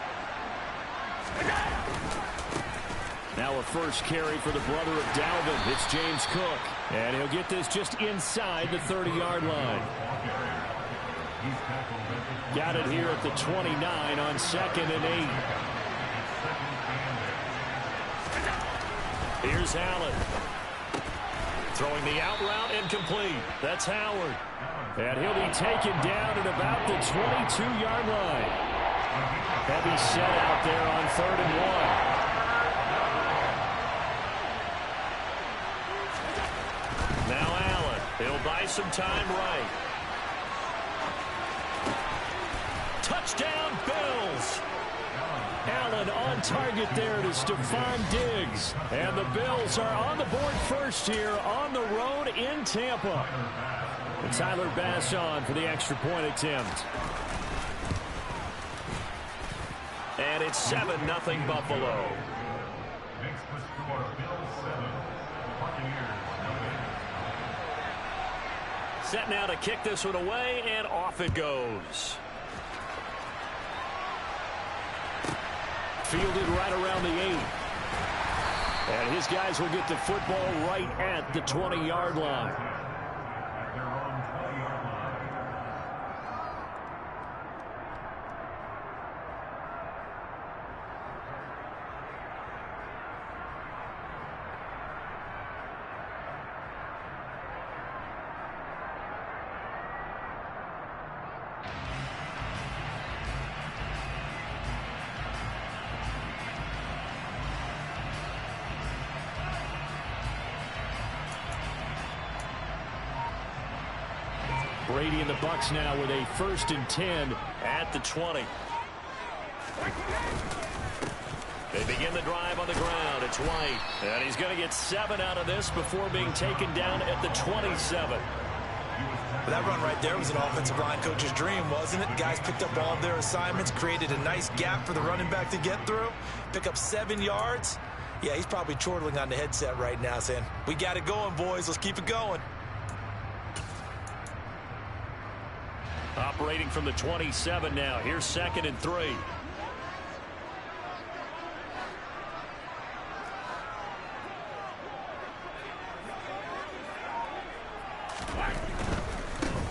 Now a first carry for the brother of Dalvin. It's James Cook. And he'll get this just inside the 30-yard line. Got it here at the 29 on 2nd and 8. Here's Allen. Throwing the out route incomplete. That's Howard. And he'll be taken down at about the 22-yard line. Heavy set out there on 3rd and 1. Now Allen. He'll buy some time right. Touchdown, Bills. Allen on target there to Stephon Diggs. And the Bills are on the board first here on the road in Tampa. And Tyler Bass on for the extra point attempt. And it's 7-0 Buffalo. Makes the score Bills 7, Buccaneers 8. Set now to kick this one away, and off it goes. Fielded right around the 8. And his guys will get the football right at the 20-yard line. At their own 20-yard line. Brady and the Bucs now with a 1st and 10 at the 20. They begin the drive on the ground. It's White. And he's going to get 7 out of this before being taken down at the 27. That run right there was an offensive line coach's dream, wasn't it? Guys picked up all of their assignments, created a nice gap for the running back to get through, pick up 7 yards. Yeah, he's probably chortling on the headset right now saying, we got it going, boys. Let's keep it going. Operating from the 27 now. Here's 2nd and 3.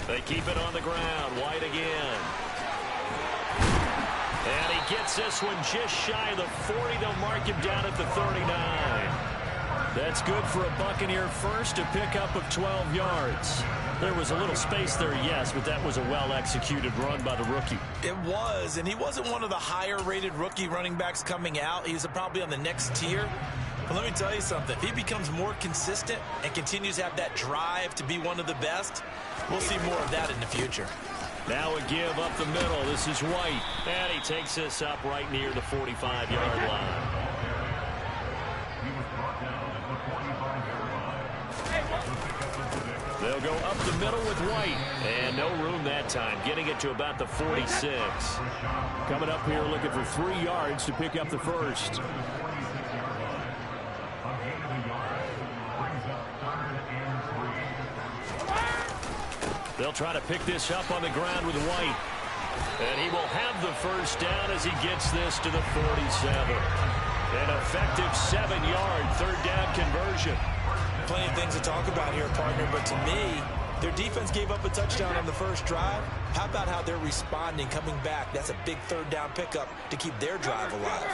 They keep it on the ground. White again. And he gets this one just shy of the 40. They'll mark him down at the 39. That's good for a Buccaneer first, a pickup of 12 yards. There was a little space there, yes, but that was a well-executed run by the rookie. It was, and he wasn't one of the higher-rated rookie running backs coming out. He's probably on the next tier. But let me tell you something. If he becomes more consistent and continues to have that drive to be one of the best, we'll see more of that in the future. Now a give up the middle. This is White. And he takes this up right near the 45-yard line. They'll go up the middle with White. And no room that time. Getting it to about the 46. Coming up here looking for 3 yards to pick up the first. They'll try to pick this up on the ground with White. And he will have the first down as he gets this to the 47. An effective 7-yard third down conversion. Plenty of things to talk about here, partner, but to me, their defense gave up a touchdown on the first drive. How about how they're responding, coming back? That's a big third down pickup to keep their drive alive.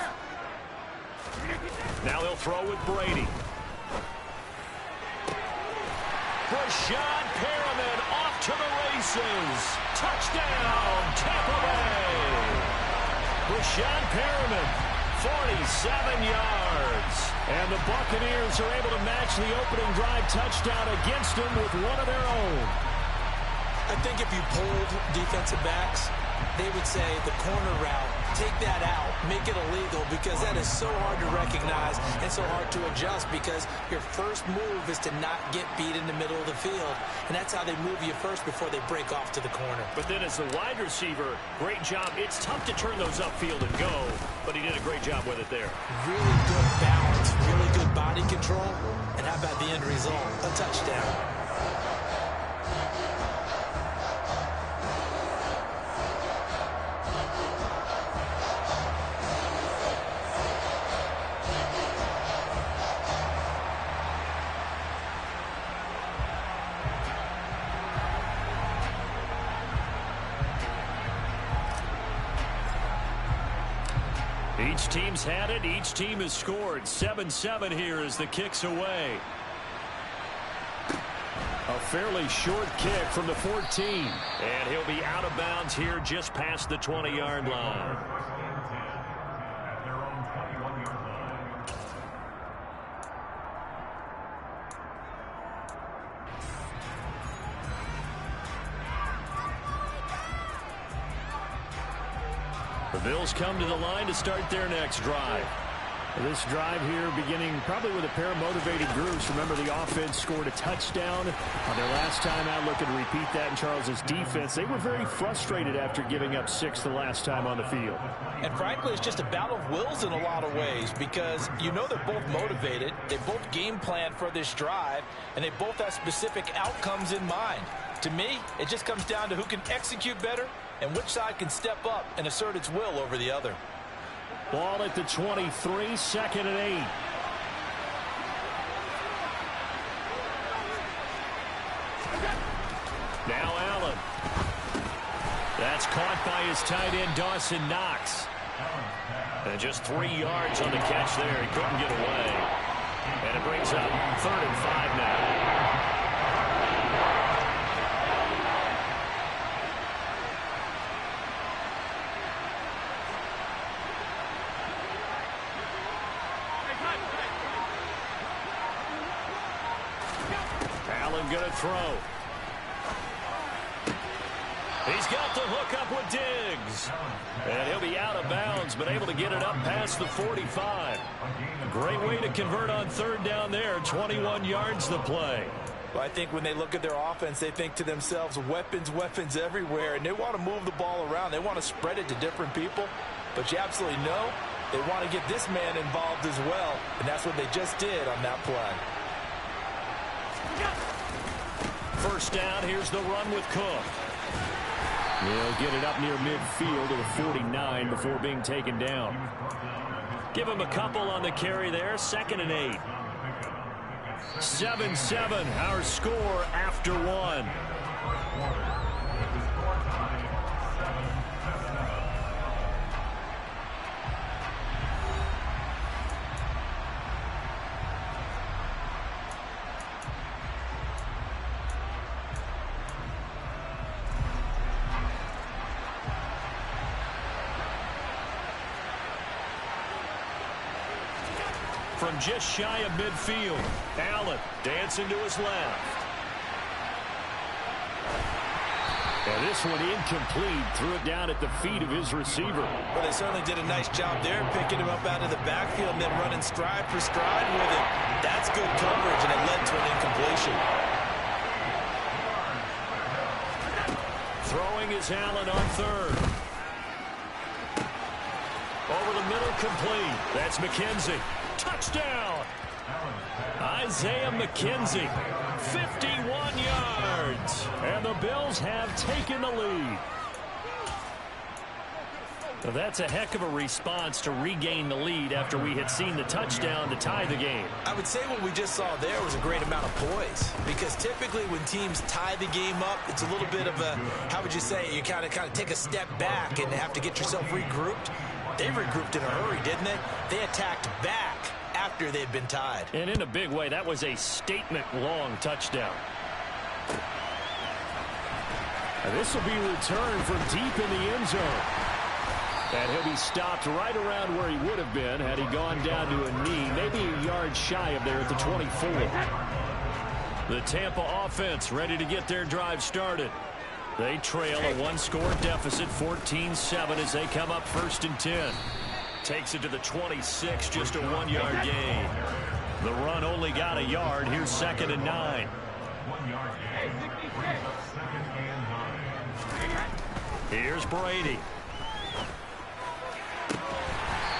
Now they'll throw with Brady. Rashad Perriman off to the races. Touchdown, Tampa Bay. Rashad Perriman, 47 yards. And the Buccaneers are able to match the opening drive touchdown against them with one of their own. I think if you polled defensive backs, they would say the corner route, take that out, make it illegal, because that is so hard to recognize and so hard to adjust, because your first move is to not get beat in the middle of the field. And that's how they move you first before they break off to the corner. But then as the wide receiver, great job. It's tough to turn those upfield and go, but he did a great job with it there. Really good balance, really good body control. And how about the end result? A touchdown. Each team's had it. Each team has scored. 7-7 here as the kick's away. A fairly short kick from the 14. And he'll be out of bounds here just past the 20-yard line. The Bills come to the line to start their next drive. This drive here beginning probably with a pair of motivated groups. Remember, the offense scored a touchdown on their last time out. Looking to repeat that in Charles's defense. They were very frustrated after giving up 6 the last time on the field. And frankly, it's just a battle of wills in a lot of ways, because you know they're both motivated. They both game plan for this drive, and they both have specific outcomes in mind. To me, it just comes down to who can execute better and which side can step up and assert its will over the other. Ball at the 23, 2nd and 8. Now Allen. That's caught by his tight end, Dawson Knox. And just 3 yards on the catch there. He couldn't get away. And it brings up 3rd and 5 now. Allen going to throw. He's got the hook up with Diggs. And he'll be out of bounds, but able to get it up past the 45. Great way to convert on third down there. 21 yards the play. Well, I think when they look at their offense, they think to themselves, weapons, weapons everywhere. And they want to move the ball around. They want to spread it to different people. But you absolutely know they want to get this man involved as well. And that's what they just did on that play. First down, here's the run with Cook. He'll get it up near midfield to the 49 before being taken down. Give him a couple on the carry there. 2nd and 8. 7-7, our score after 1. From just shy of midfield, Allen dancing to his left. And this one incomplete. Threw it down at the feet of his receiver. Well, they certainly did a nice job there, picking him up out of the backfield and then running stride for stride with it. That's good coverage, and it led to an incompletion. Throwing is Allen on third. Over the middle, complete. That's McKenzie. Touchdown! Isaiah McKenzie, 51 yards. And the Bills have taken the lead. Well, that's a heck of a response to regain the lead after we had seen the touchdown to tie the game. I would say what we just saw there was a great amount of poise, because typically when teams tie the game up, it's a little bit of a, how would you say, you kind of take a step back and have to get yourself regrouped. They regrouped in a hurry, didn't they? They attacked back after they'd been tied. And in a big way, that was a statement-long touchdown. And this will be returned from deep in the end zone. And he'll be stopped right around where he would have been had he gone down to a knee, maybe a yard shy of there at the 24. The Tampa offense ready to get their drive started. They trail a one-score deficit, 14-7, as they come up 1st and 10. Takes it to the 26, just a 1-yard gain. The run only got a yard. Here's 2nd and 9. 1 yard gain. Brings up 2nd and 9. Here's Brady.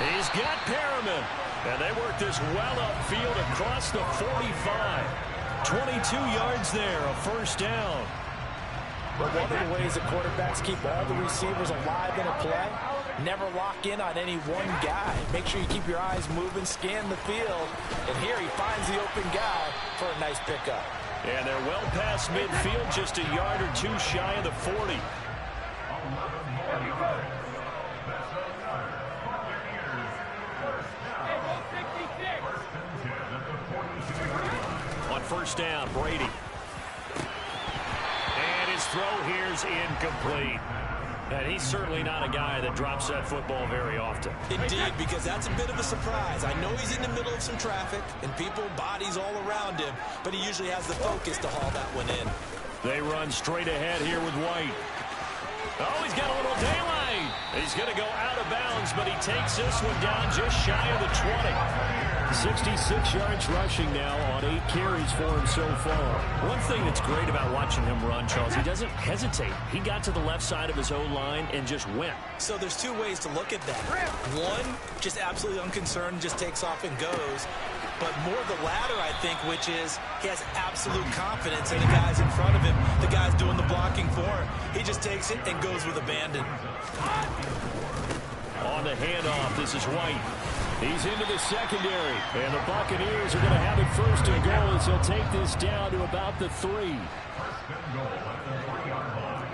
He's got Perriman. And they work this well upfield across the 45. 22 yards there, a 1st down. But one of the ways the quarterbacks keep all the receivers alive in a play, never lock in on any one guy. Make sure you keep your eyes moving, scan the field. And here he finds the open guy for a nice pickup. And they're well past midfield, just a yard or two shy of the 40. On 1st down, Brady. And his throw here's incomplete. And he's certainly not a guy that drops that football very often. Indeed, because that's a bit of a surprise. I know he's in the middle of some traffic and people, bodies all around him, but he usually has the focus to haul that one in. They run straight ahead here with White. Oh, he's got a little daylight. He's going to go out of bounds, but he takes this one down just shy of the 20. 66 yards rushing now on 8 carries for him so far. One thing that's great about watching him run, Charles, he doesn't hesitate. He got to the left side of his O-line and just went. So there's two ways to look at that. One, just absolutely unconcerned, just takes off and goes. But more the latter, I think, which is he has absolute confidence in the guys in front of him, the guys doing the blocking for him. He just takes it and goes with abandon. On the handoff, this is White. He's into the secondary, and the Buccaneers are going to have it 1st and goal as he'll take this down to about the 3. 1st and goal at the 3-yard line.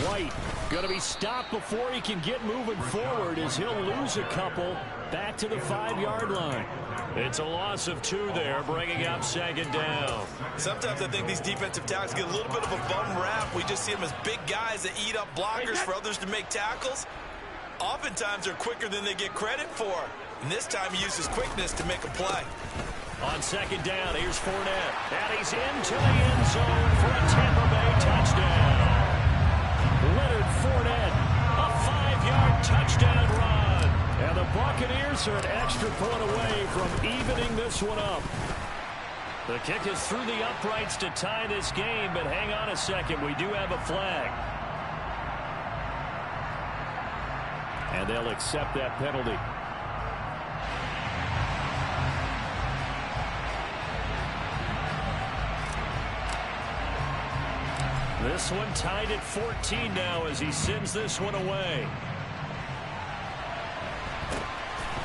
White going to be stopped before he can get moving forward as he'll lose a couple back to the 5-yard line. It's a loss of 2 there, bringing up 2nd down. Sometimes I think these defensive tackles get a little bit of a bum rap. We just see them as big guys that eat up blockers for others to make tackles. Oftentimes they're quicker than they get credit for. And this time he used his quickness to make a play. On second down, here's Fournette. And he's into the end zone for a Tampa Bay touchdown. Leonard Fournette, a 5-yard touchdown run. And the Buccaneers are an extra point away from evening this one up. The kick is through the uprights to tie this game, but hang on a second. We do have a flag. And they'll accept that penalty. This one tied at 14 now as he sends this one away.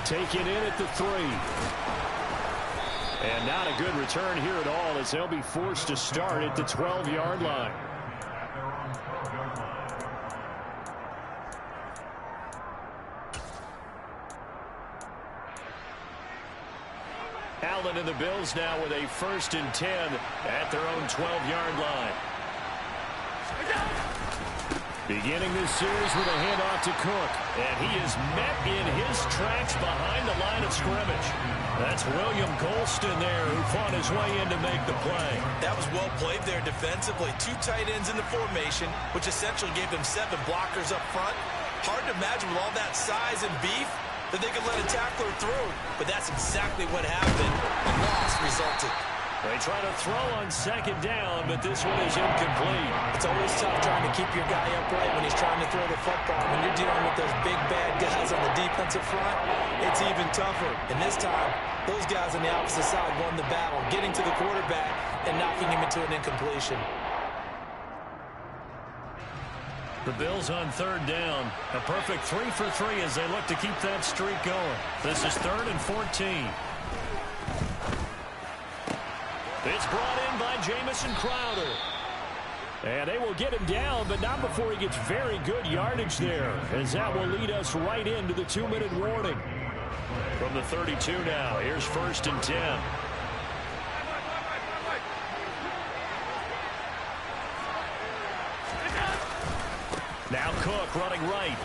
Taken in at the 3. And not a good return here at all as they'll be forced to start at the 12-yard line. Allen and the Bills now with a 1st and 10 at their own 12-yard line. Beginning this series with a handoff to Cook. And he is met in his tracks behind the line of scrimmage. That's William Golston there who fought his way in to make the play. That was well played there defensively. 2 tight ends in the formation, which essentially gave them 7 blockers up front. Hard to imagine with all that size and beef that they could let a tackler through. But that's exactly what happened. The loss resulted. They try to throw on second down, but this one is incomplete. It's always tough trying to keep your guy upright when he's trying to throw the football. When you're dealing with those big, bad guys on the defensive front, it's even tougher. And this time, those guys on the opposite side won the battle, getting to the quarterback and knocking him into an incompletion. The Bills on 3rd down. A perfect 3 for 3 as they look to keep that streak going. This is 3rd and 14. It's brought in by Jamison Crowder. And they will get him down, but not before he gets very good yardage there, as that will lead us right into the 2-minute warning. From the 32 now, here's 1st and 10. Now Cook running right.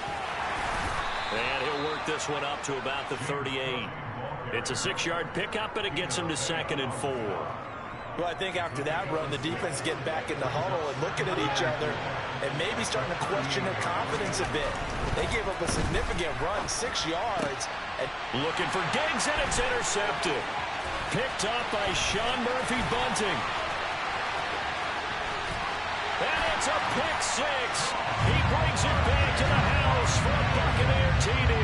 And he'll work this one up to about the 38. It's a 6-yard pickup, and it gets him to 2nd and 4. Well, I think after that run, the defense getting back in the huddle and looking at each other and maybe starting to question their confidence a bit. They gave up a significant run, 6 yards. And looking for Diggs, and it's intercepted. Picked up by Sean Murphy-Bunting. And it's a pick 6. He brings it back to the house for a Buccaneer TD.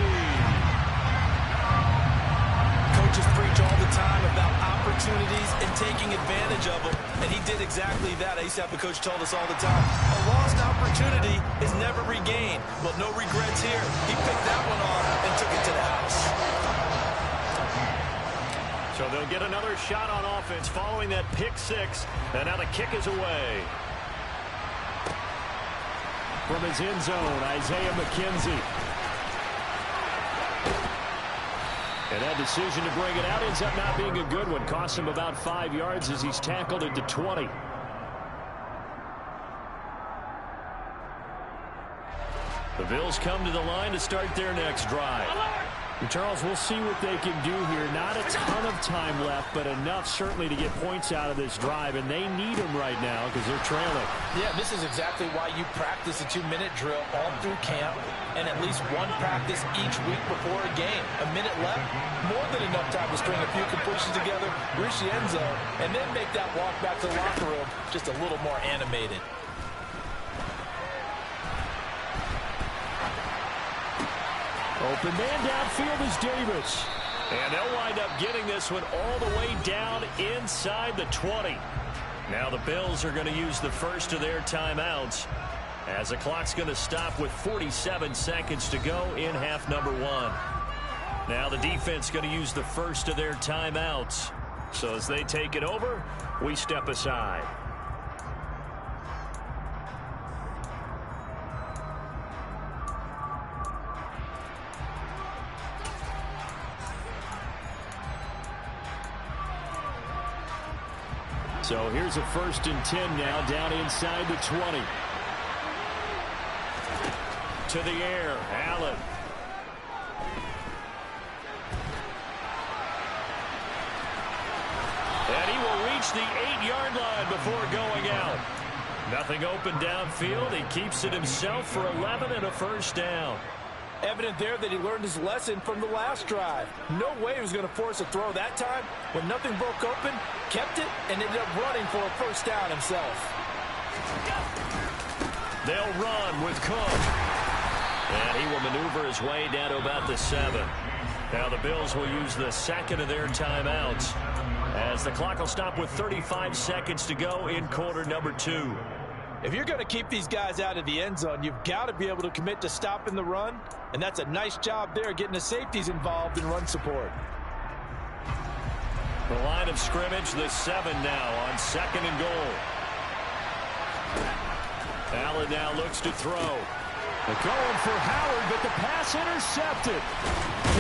Coaches preach all the time about opportunities and taking advantage of them, and he did exactly that. I used to have a coach told us all the time, a lost opportunity is never regained. Well, no regrets here. He picked that one off and took it to the house. So they'll get another shot on offense following that pick 6, and now the kick is away. From his end zone, Isaiah McKenzie. And that decision to bring it out ends up not being a good one. Cost him about 5 yards as he's tackled into 20. The Bills come to the line to start their next drive. And Charles, we'll see what they can do here. Not a ton of time left, but enough certainly to get points out of this drive, and they need them right now because they're trailing. Yeah, this is exactly why you practice a 2-minute drill all through camp and at least one practice each week before a game. A minute left, more than enough time to string a few completions together, reach the end zone, and then make that walk back to the locker room just a little more animated. Open man downfield is Davis. And they'll wind up getting this one all the way down inside the 20. Now the Bills are going to use the first of their timeouts as the clock's going to stop with 47 seconds to go in half number 1. Now the defense going to use the first of their timeouts. So as they take it over, we step aside. So here's a 1st and 10 now down inside the 20. To the air, Allen. reach the 8-yard line before going out. Nothing open downfield. He keeps it himself for 11 and a first down. Evident there that he learned his lesson from the last drive. No way he was going to force a throw that time. When nothing broke open, kept it, and ended up running for a first down himself. They'll run with Cook. And he will maneuver his way down to about the 7. Now the Bills will use the second of their timeouts as the clock will stop with 35 seconds to go in quarter number 2. If you're going to keep these guys out of the end zone, you've got to be able to commit to stopping the run, and that's a nice job there getting the safeties involved in run support. The line of scrimmage, the 7 now on 2nd and goal. Allen now looks to throw. They're going for Howard, but the pass intercepted.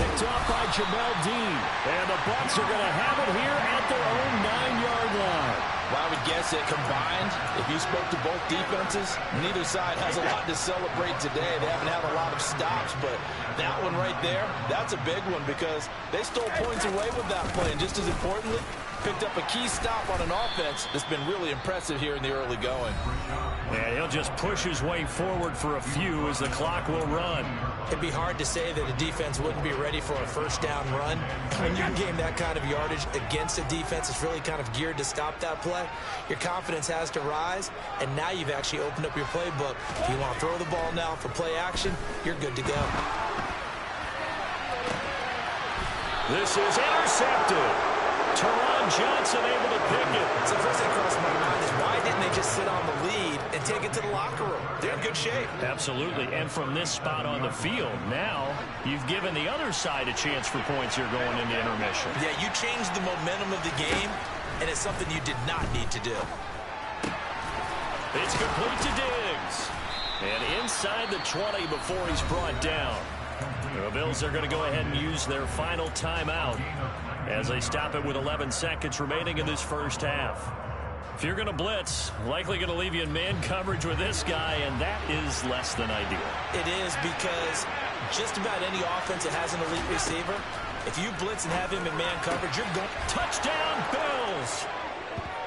Picked off by Jamel Dean. And the Bucs are going to have it here at their own 9-yard line. Well, I would guess that combined, if you spoke to both defenses, neither side has a lot to celebrate today. They haven't had a lot of stops, but that one right there, that's a big one because they stole points away with that play. And just as importantly, picked up a key stop on an offense that's been really impressive here in the early going. And he'll just push his way forward for a few as the clock will run. It'd be hard to say that a defense wouldn't be ready for a first down run. When you gain that kind of yardage against a defense, it's really kind of geared to stop that play. Your confidence has to rise, and now you've actually opened up your playbook. If you want to throw the ball now for play action, you're good to go. This is intercepted. Teron Johnson able to pick it. So the first thing crossed my mind is why didn't they just sit on the lead and take it to the locker room? They're in good shape. Absolutely. And from this spot on the field, now you've given the other side a chance for points here going into intermission. Yeah, you changed the momentum of the game, and it's something you did not need to do. It's complete to Diggs. And inside the 20 before he's brought down. The Bills are going to go ahead and use their final timeout as they stop it with 11 seconds remaining in this first half. If you're going to blitz, likely going to leave you in man coverage with this guy, and that is less than ideal. It is because just about any offense that has an elite receiver, if you blitz and have him in man coverage, you're going. Touchdown, Bills!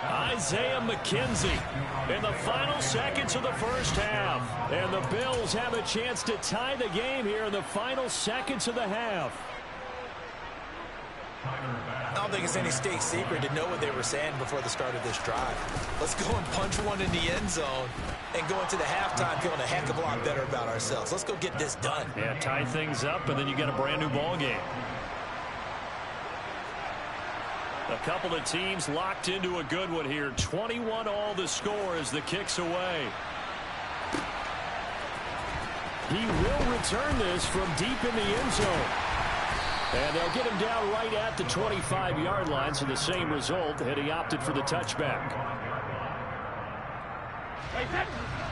Isaiah McKenzie in the final seconds of the first half. And the Bills have a chance to tie the game here in the final seconds of the half. I don't think it's any state secret to know what they were saying before the start of this drive. Let's go and punch one in the end zone and go into the halftime feeling a heck of a lot better about ourselves. Let's go get this done. Yeah, tie things up, and then you get a brand new ball game. A couple of teams locked into a good one here. 21 all the score as the kick's away. He will return this from deep in the end zone. And they'll get him down right at the 25-yard line, so the same result, and he opted for the touchback.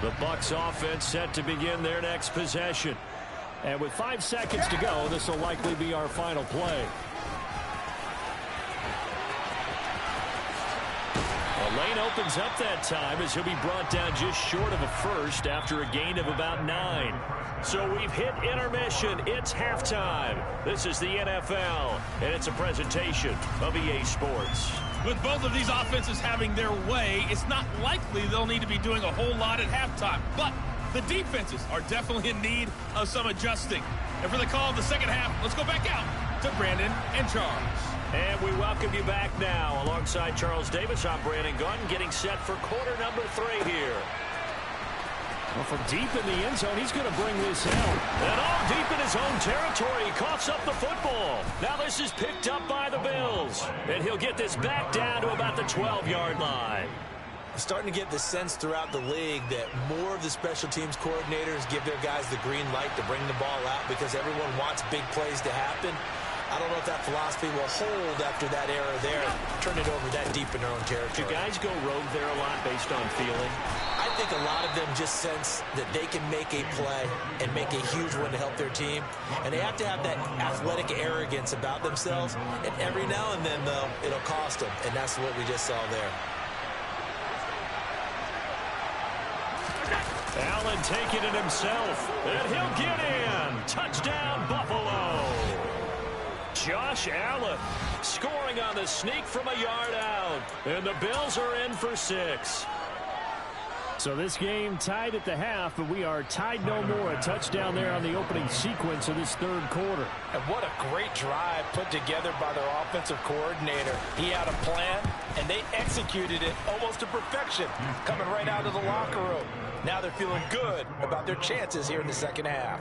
The Bucs offense set to begin their next possession. And with 5 seconds to go, this will likely be our final play. The lane opens up that time as he'll be brought down just short of a first after a gain of about 9. So we've hit intermission. It's halftime. This is the NFL, and it's a presentation of EA Sports. With both of these offenses having their way, it's not likely they'll need to be doing a whole lot at halftime. But the defenses are definitely in need of some adjusting. And for the call of the second half, let's go back out to Brandon and Charles. And we welcome you back now. Alongside Charles Davis, I'm Brandon Gunn, getting set for quarter number 3 here. Well, from deep in the end zone, he's going to bring this out. And all deep in his own territory, he coughs up the football. Now this is picked up by the Bills. And he'll get this back down to about the 12-yard line. Starting to get the sense throughout the league that more of the special teams coordinators give their guys the green light to bring the ball out because everyone wants big plays to happen. I don't know if that philosophy will hold after that era there. Turn it over that deep in their own territory. Do guys go rogue there a lot based on feeling? I think a lot of them just sense that they can make a play and make a huge one to help their team. And they have to have that athletic arrogance about themselves. And every now and then, though, it'll cost them. And that's what we just saw there. Allen taking it himself. And he'll get in. Touchdown, Buffalo. Josh Allen scoring on the sneak from a yard out. And the Bills are in for 6. So this game tied at the half, but we are tied no more. A touchdown there on the opening sequence of this third quarter. And what a great drive put together by their offensive coordinator. He had a plan, and they executed it almost to perfection, coming right out of the locker room. Now they're feeling good about their chances here in the second half.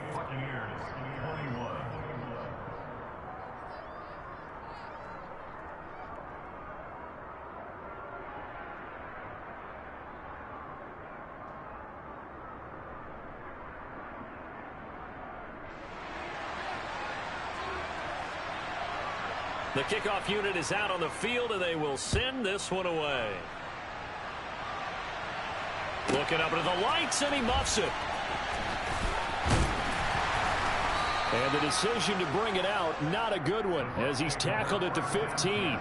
The kickoff unit is out on the field, and they will send this one away. Looking up into the lights, and he muffs it. And the decision to bring it out, not a good one, as he's tackled at the 15.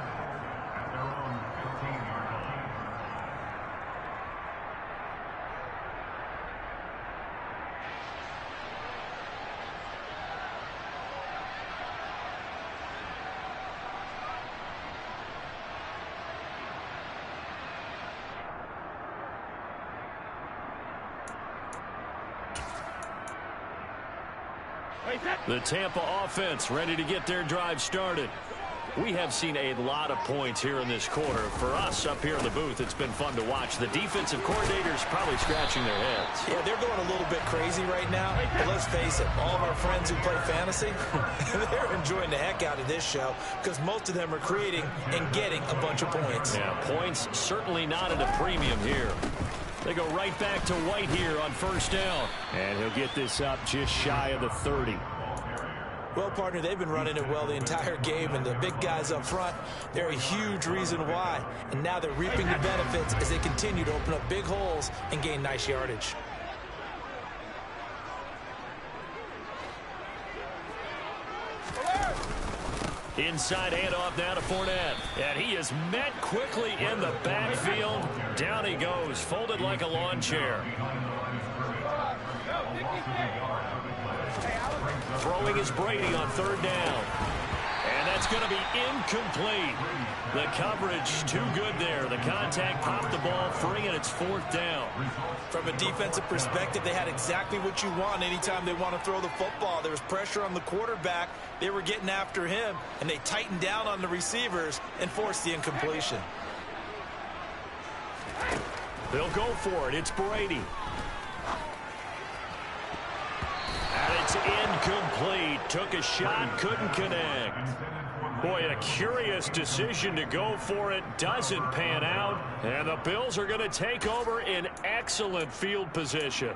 The Tampa offense ready to get their drive started. We have seen a lot of points here in this quarter. For us up here in the booth, it's been fun to watch. The defensive coordinators probably scratching their heads. Yeah, they're going a little bit crazy right now. But let's face it, all of our friends who play fantasy, they're enjoying the heck out of this show because most of them are creating and getting a bunch of points. Yeah, points certainly not at a premium here. They go right back to White here on first down. And he'll get this up just shy of the 30. Well, partner, they've been running it well the entire game, and the big guys up front, they're a huge reason why. And now they're reaping the benefits as they continue to open up big holes and gain nice yardage. Inside handoff now to Fournette. And he is met quickly in the backfield. Down he goes, folded like a lawn chair. Throwing is Brady on third down. And that's going to be incomplete. The coverage too good there. The contact popped the ball free, and it's fourth down. From a defensive perspective, they had exactly what you want anytime they want to throw the football. There was pressure on the quarterback. They were getting after him, and they tightened down on the receivers and forced the incompletion. They'll go for it. It's Brady. And it's incomplete. Took a shot, couldn't connect. Boy, a curious decision to go for it. Doesn't pan out. And the Bills are going to take over in excellent field position.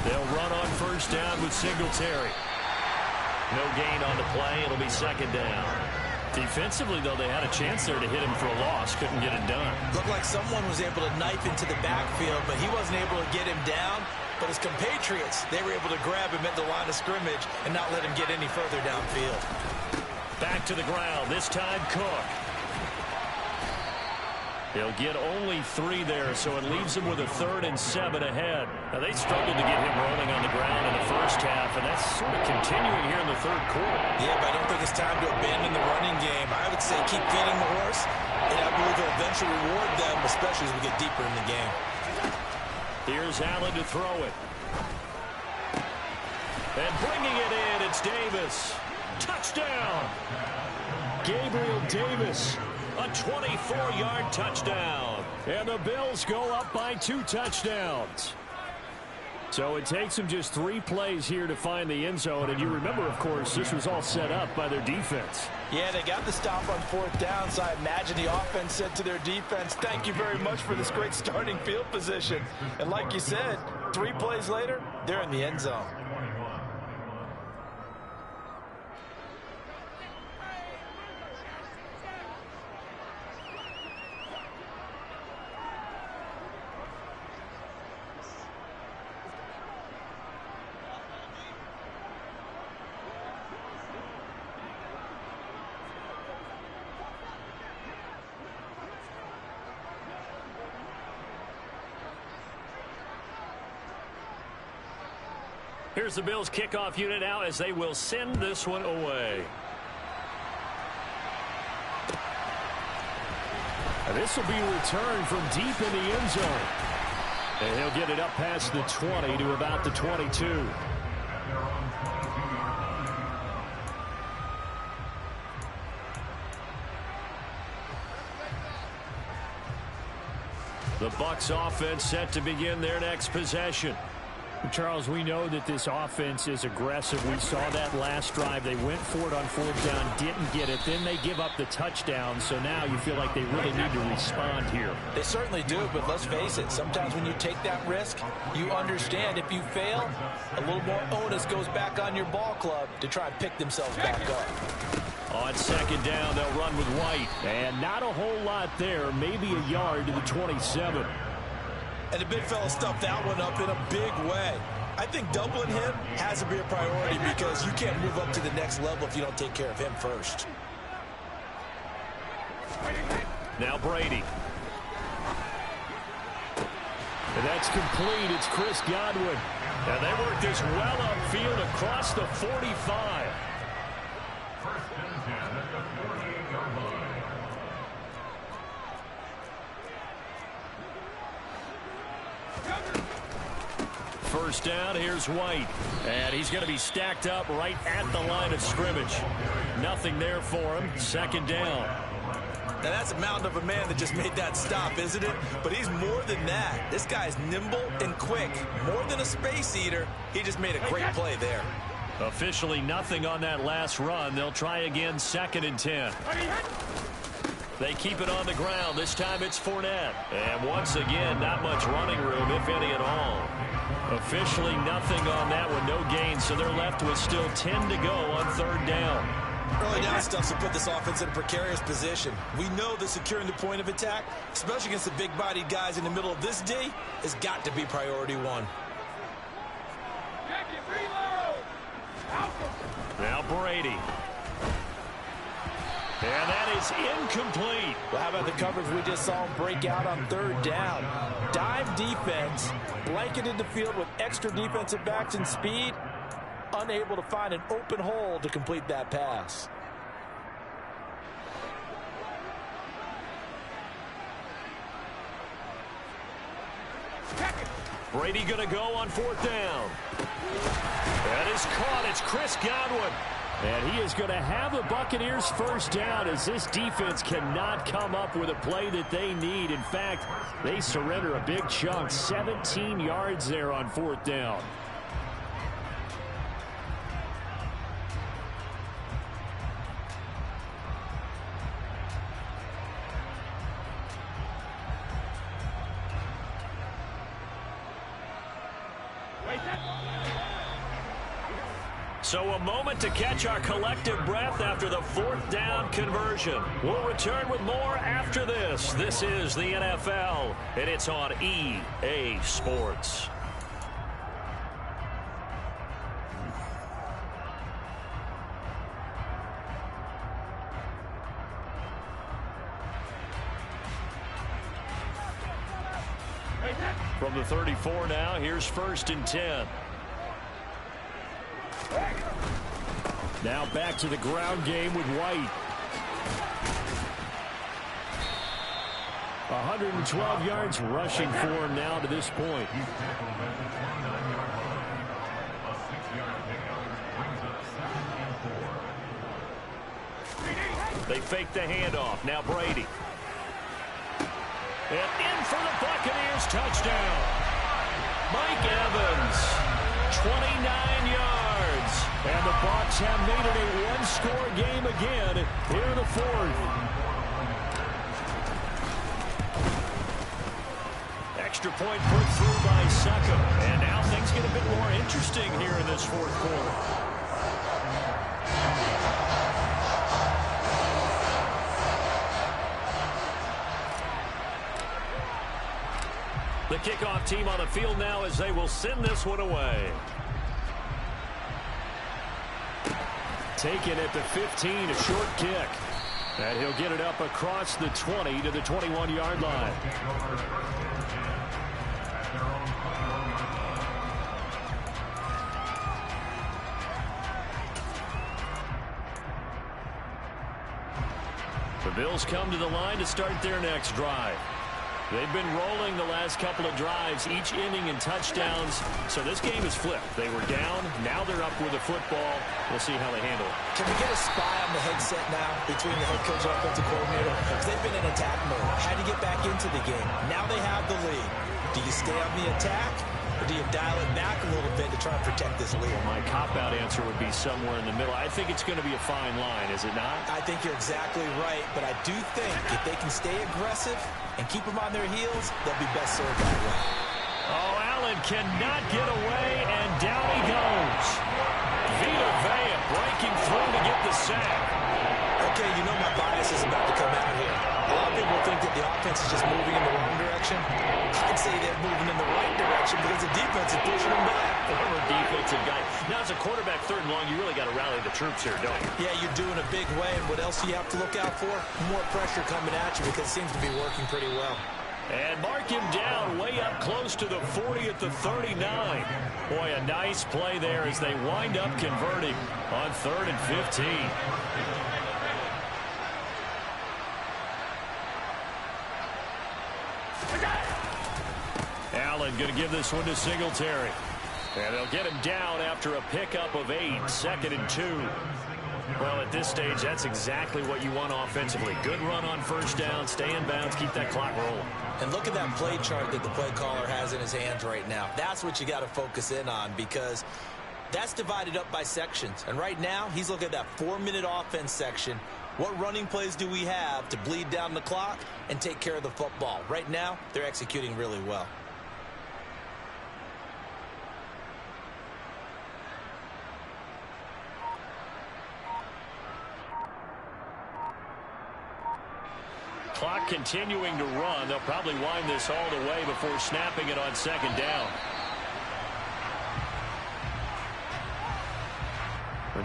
They'll run on first down with Singletary. No gain on the play. It'll be second down. Defensively, though, they had a chance there to hit him for a loss. Couldn't get it done. Looked like someone was able to knife into the backfield, but he wasn't able to get him down. But his compatriots, they were able to grab him at the line of scrimmage and not let him get any further downfield. Back to the ground. This time, Cook. He'll get only 3 there, so it leaves him with a 3rd and 7 ahead. Now, they struggled to get him rolling on the ground in the first half, and that's sort of continuing here in the third quarter. Yeah, but I don't think it's time to abandon the running game. I would say keep feeding the horse, and I believe he'll eventually reward them, especially as we get deeper in the game. Here's Allen to throw it. And bringing it in, it's Davis. Touchdown! Gabriel Davis. A 24-yard touchdown. And the Bills go up by 2 touchdowns. So it takes them just 3 plays here to find the end zone. And you remember, of course, this was all set up by their defense. Yeah, they got the stop on 4th down, so I imagine the offense said to their defense, thank you very much for this great starting field position. And like you said, 3 plays later, they're in the end zone. Here's the Bills kickoff unit now as they will send this one away. And this will be returned from deep in the end zone. And he'll get it up past the 20 to about the 22. The Bucs offense set to begin their next possession. Charles, we know that this offense is aggressive. We saw that last drive. They went for it on fourth down, didn't get it. Then they give up the touchdown. So now you feel like they really need to respond here. They certainly do, but let's face it. Sometimes when you take that risk, you understand if you fail, a little more onus goes back on your ball club to try and pick themselves back up. On second down, they'll run with White. And not a whole lot there. Maybe a yard to the 27. And the big fella stuffed that one up in a big way. I think doubling him has to be a priority because you can't move up to the next level if you don't take care of him first. Now Brady. And that's complete. It's Chris Godwin. And they work this well upfield across the 45. First down, here's White. And he's going to be stacked up right at the line of scrimmage. Nothing there for him. Second down. Now that's a mountain of a man that just made that stop, isn't it? But he's more than that. This guy's nimble and quick. More than a space eater. He just made a great play there. Officially nothing on that last run. They'll try again, second and 10. They keep it on the ground. This time it's Fournette. And once again, not much running room, if any at all. Officially nothing on that one, no gain, so they're left with still 10 to go on third down. Early down stuff to put this offense in a precarious position. We know that securing the point of attack, especially against the big-bodied guys in the middle of this D, has got to be priority one. Now Brady. And that is incomplete. Well, how about the coverage we just saw him break out on third down? Dive defense, blanketed the field with extra defensive backs and speed, unable to find an open hole to complete that pass. Brady going to go on fourth down. That is caught. It's Chris Godwin. And he is going to have the Buccaneers first down as this defense cannot come up with a play that they need. In fact, they surrender a big chunk, 17 yards there on fourth down. So a moment to catch our collective breath after the fourth down conversion. We'll return with more after this. This is the NFL, and it's on EA Sports. From the 34 now, here's first and 10. Now back to the ground game with White. 112 yards rushing for him now to this point. They fake the handoff. Now Brady. And in for the Buccaneers touchdown. Mike Evans, 29 yards. And the Bucs have made it a one-score game again here in the fourth. Extra point put through by Suckham. And now things get a bit more interesting here in this fourth quarter. The kickoff team on the field now as they will send this one away. Taken at the 15, a short kick. And he'll get it up across the 20 to the 21-yard line. Bills come to the line to start their next drive. They've been rolling the last couple of drives, each inning in touchdowns. So this game is flipped. They were down. Now they're up with the football. We'll see how they handle it. Can we get a spy on the headset now between the head coach and offensive coordinator? Because they've been in attack mode. Had to get back into the game. Now they have the lead. Do you stay on the attack? Or do you dial it back a little bit to try and protect this lead? My cop-out answer would be somewhere in the middle. I think it's going to be a fine line, is it not? I think you're exactly right, but I do think if they can stay aggressive and keep them on their heels, they'll be best served that way. Oh, Allen cannot get away, and down he goes. Vita Vea breaking through to get the sack. Okay, you know my bias is about to come out here. A lot of people think that the offense is just moving in the wrong direction. I'd say they're moving in the right direction because the defense is pushing them back. Former defensive guy. Now, as a quarterback, 3rd and long, you really got to rally the troops here, don't you? Yeah, you're doing a big way, and what else do you have to look out for? More pressure coming at you because it seems to be working pretty well. And mark him down way up close to the 40 at the 39. Boy, a nice play there as they wind up converting on 3rd and 15. Allen going to give this one to Singletary. And they'll get him down after a pickup of 8, 2nd and 2. Well, at this stage, that's exactly what you want offensively. Good run on 1st down, stay in bounds, keep that clock rolling. And look at that play chart that the play caller has in his hands right now. That's what you got to focus in on because that's divided up by sections. And right now, he's looking at that 4-minute offense section. What running plays do we have to bleed down the clock and take care of the football? Right now, they're executing really well. Clock continuing to run. They'll probably wind this all the way before snapping it on 2nd down.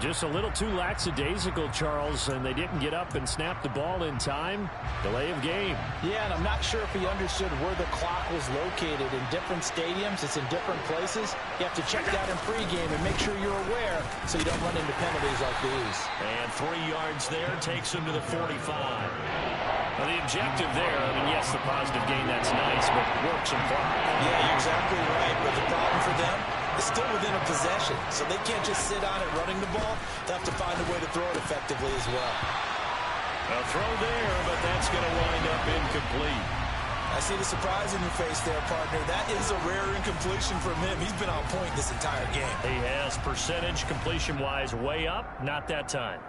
Just a little too lackadaisical, Charles, and they didn't get up and snap the ball in time. Delay of game. Yeah, and I'm not sure if he understood where the clock was located. In different stadiums, it's in different places. You have to check that in pregame and make sure you're aware so you don't run into penalties like these. And 3 yards there takes him to the 45. Now, the objective there, I mean, yes, the positive gain, that's nice, but work some clock. Yeah, you're exactly right, but the problem for them is still within a possession, so they can't just sit on it running the ball. They'll have to find a way to throw it effectively as well. A throw there, but that's going to wind up incomplete. I see the surprise in your face there, partner. That is a rare incompletion from him. He's been on point this entire game. He has percentage completion-wise way up, not that time.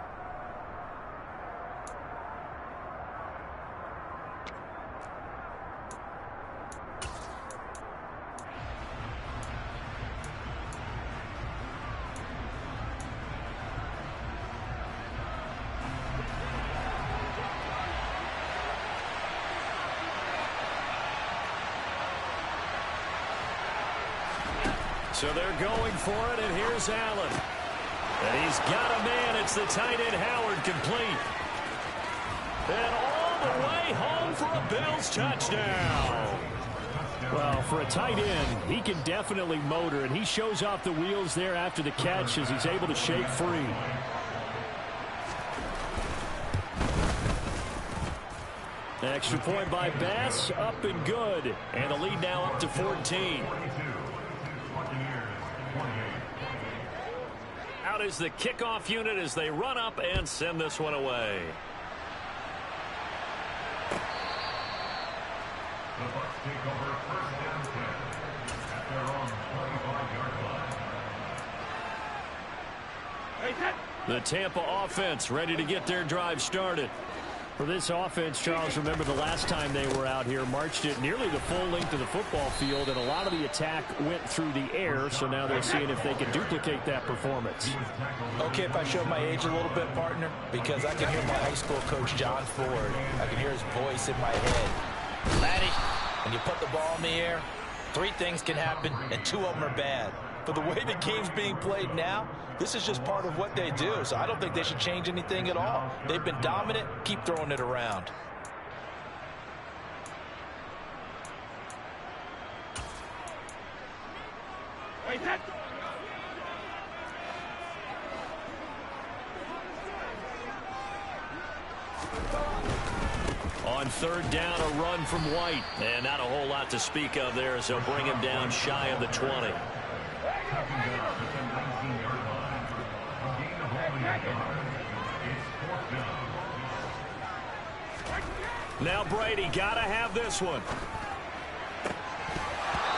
So they're going for it, and here's Allen. And he's got a man. It's the tight end, Howard, complete. And all the way home for a Bills touchdown. Well, for a tight end, he can definitely motor, and he shows off the wheels there after the catch as he's able to shake free. Extra point by Bass, up and good. And the lead now up to 14. Out is the kickoff unit as they run up and send this one away. The Bucs take over 1st and 10 at their own 25-yard line. The Tampa offense ready to get their drive started. For this offense, Charles, remember the last time they were out here, marched it nearly the full length of the football field, and a lot of the attack went through the air, so now they're seeing if they can duplicate that performance. Okay, if I show my age a little bit, partner, because I can hear my high school coach, John Ford. I can hear his voice in my head. Laddie, when you put the ball in the air, 3 things can happen, and 2 of them are bad. But the way the game's being played now, this is just part of what they do. So I don't think they should change anything at all. They've been dominant. Keep throwing it around. third down, a run from White. And not a whole lot to speak of there, so bring him down shy of the 20. Now Brady got to have this one.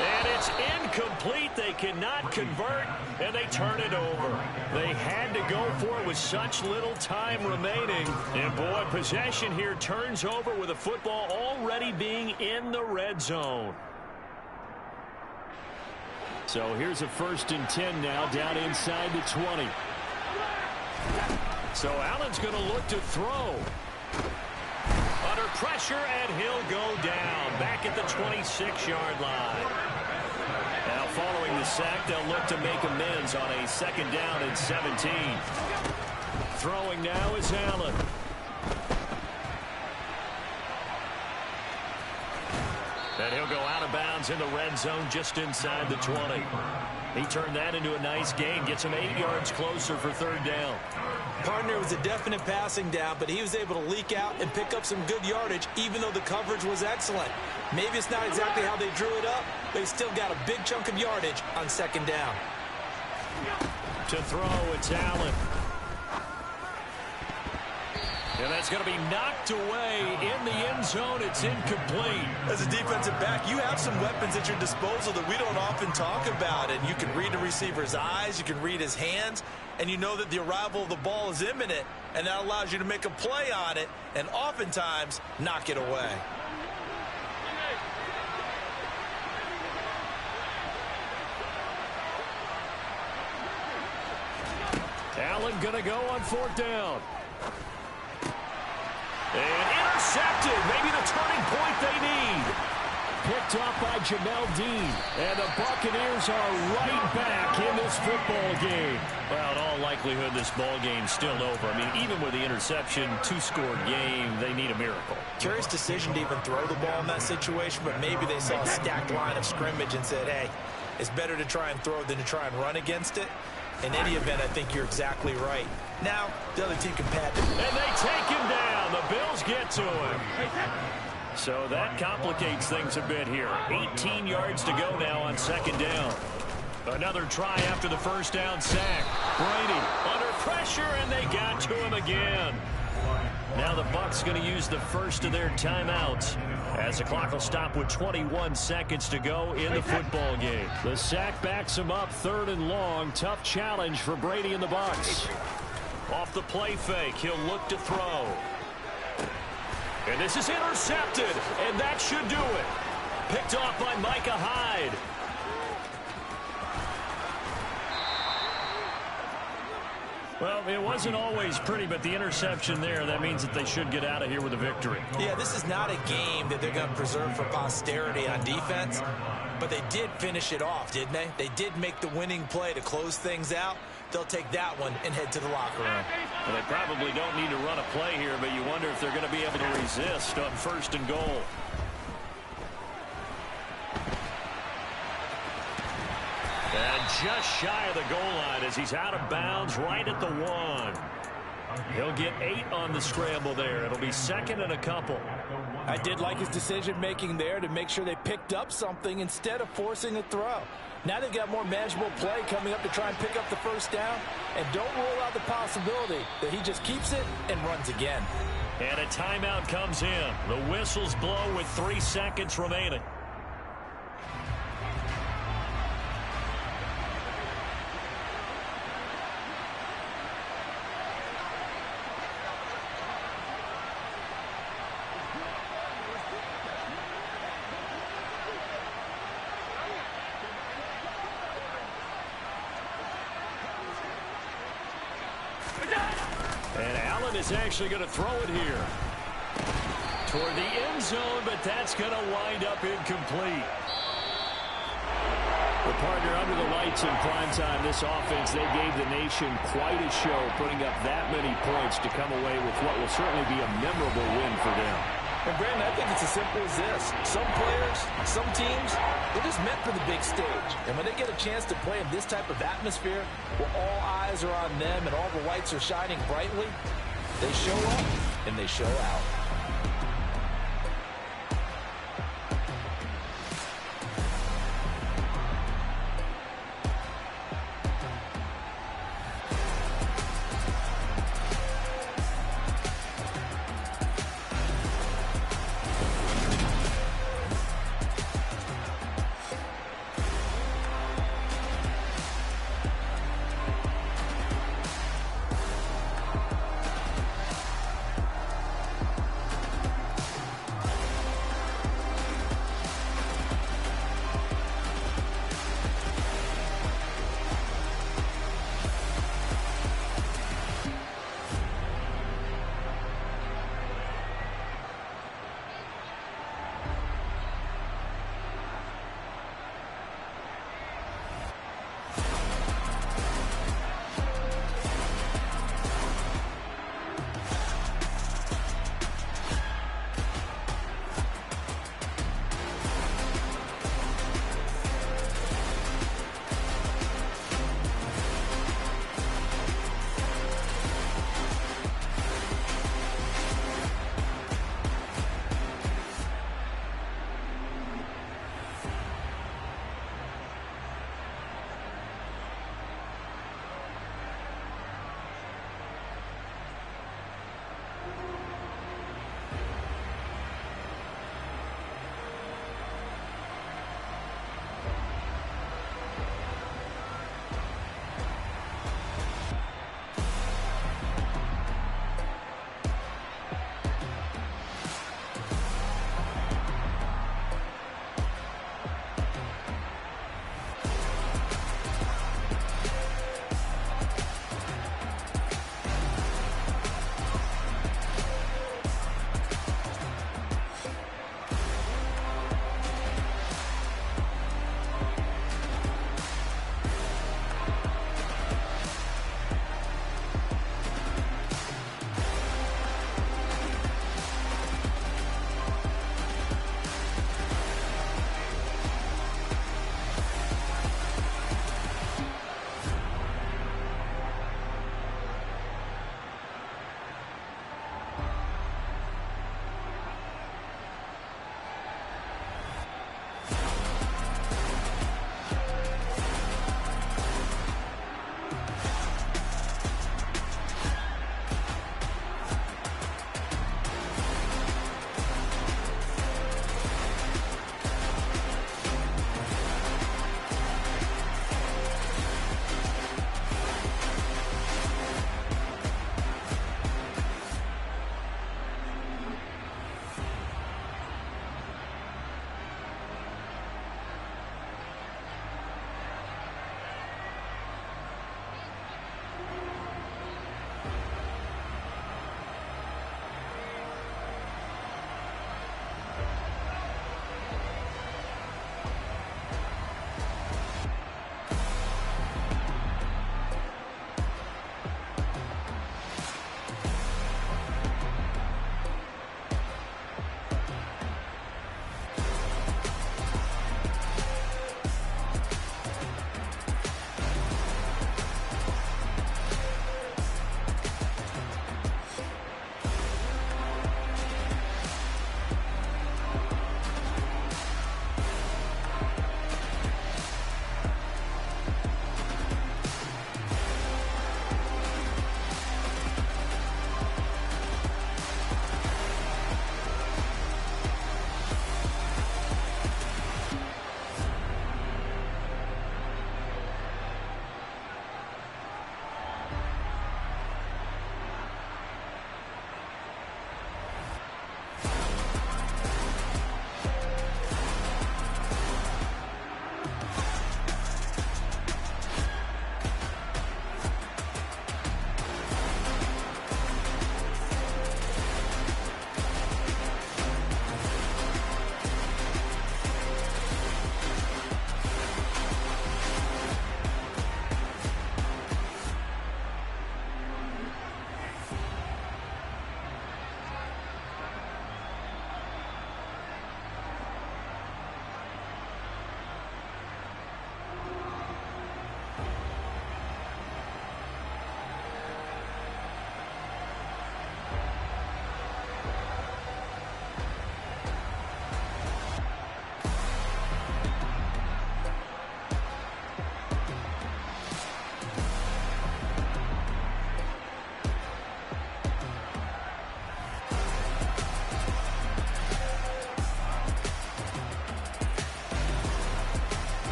And it's incomplete. They cannot convert, and they turn it over. They had to go for it with such little time remaining. And, boy, possession here turns over with the football already being in the red zone. So here's a 1st and 10 now down inside the 20. So Allen's going to look to throw. Under pressure, and he'll go down back at the 26-yard line. Now following the sack, they'll look to make amends on a 2nd down and 17. Throwing now is Allen. And he'll go out of bounds in the red zone just inside the 20. He turned that into a nice gain, gets him 8 yards closer for 3rd down. Partner was a definite passing down, but he was able to leak out and pick up some good yardage, even though the coverage was excellent. Maybe it's not exactly how they drew it up, but he still got a big chunk of yardage on 2nd down. To throw, it's Allen. And that's going to be knocked away in the end zone. It's incomplete. As a defensive back, you have some weapons at your disposal that we don't often talk about. And you can read the receiver's eyes, you can read his hands, and you know that the arrival of the ball is imminent, and that allows you to make a play on it and oftentimes knock it away. Allen going to go on 4th down. And intercepted. Maybe the turning point they need. Picked off by Jamel Dean. And the Buccaneers are right back in this football game. Well, in all likelihood, this ball game's still over. I mean, even with the interception, 2-score game, they need a miracle. Curious decision to even throw the ball in that situation, but maybe they saw a stacked line of scrimmage and said, hey, it's better to try and throw than to try and run against it. In any event, I think you're exactly right. Now, the other team can pad him. And they take him down. The Bills get to him. So that complicates things a bit here. 18 yards to go now on 2nd down. Another try after the 1st down sack. Brady under pressure, and they got to him again. Now the Bucs going to use the first of their timeouts as the clock will stop with 21 seconds to go in the football game. The sack backs him up, 3rd and long. Tough challenge for Brady and the Bucs. Off the play fake, he'll look to throw. And this is intercepted, and that should do it. Picked off by Micah Hyde. Well, it wasn't always pretty, but the interception there, that means that they should get out of here with a victory. Yeah, this is not a game that they're going to preserve for posterity on defense, but they did finish it off, didn't they? They did make the winning play to close things out. They'll take that one and head to the locker room. Well, they probably don't need to run a play here, but you wonder if they're going to be able to resist on 1st and goal. And just shy of the goal line as he's out of bounds right at the 1. He'll get 8 on the scramble there. It'll be 2nd and a couple. I did like his decision-making there to make sure they picked up something instead of forcing a throw. Now they've got more manageable play coming up to try and pick up the 1st down. And don't rule out the possibility that he just keeps it and runs again. And a timeout comes in. The whistles blow with 3 seconds remaining. Is actually going to throw it here toward the end zone, but that's going to wind up incomplete. The partner under the lights in prime time, this offense, they gave the nation quite a show, putting up that many points to come away with what will certainly be a memorable win for them. And Brandon, I think it's as simple as this. Some players, some teams, they're just meant for the big stage. And when they get a chance to play in this type of atmosphere, where all eyes are on them and all the lights are shining brightly, they show up and they show out.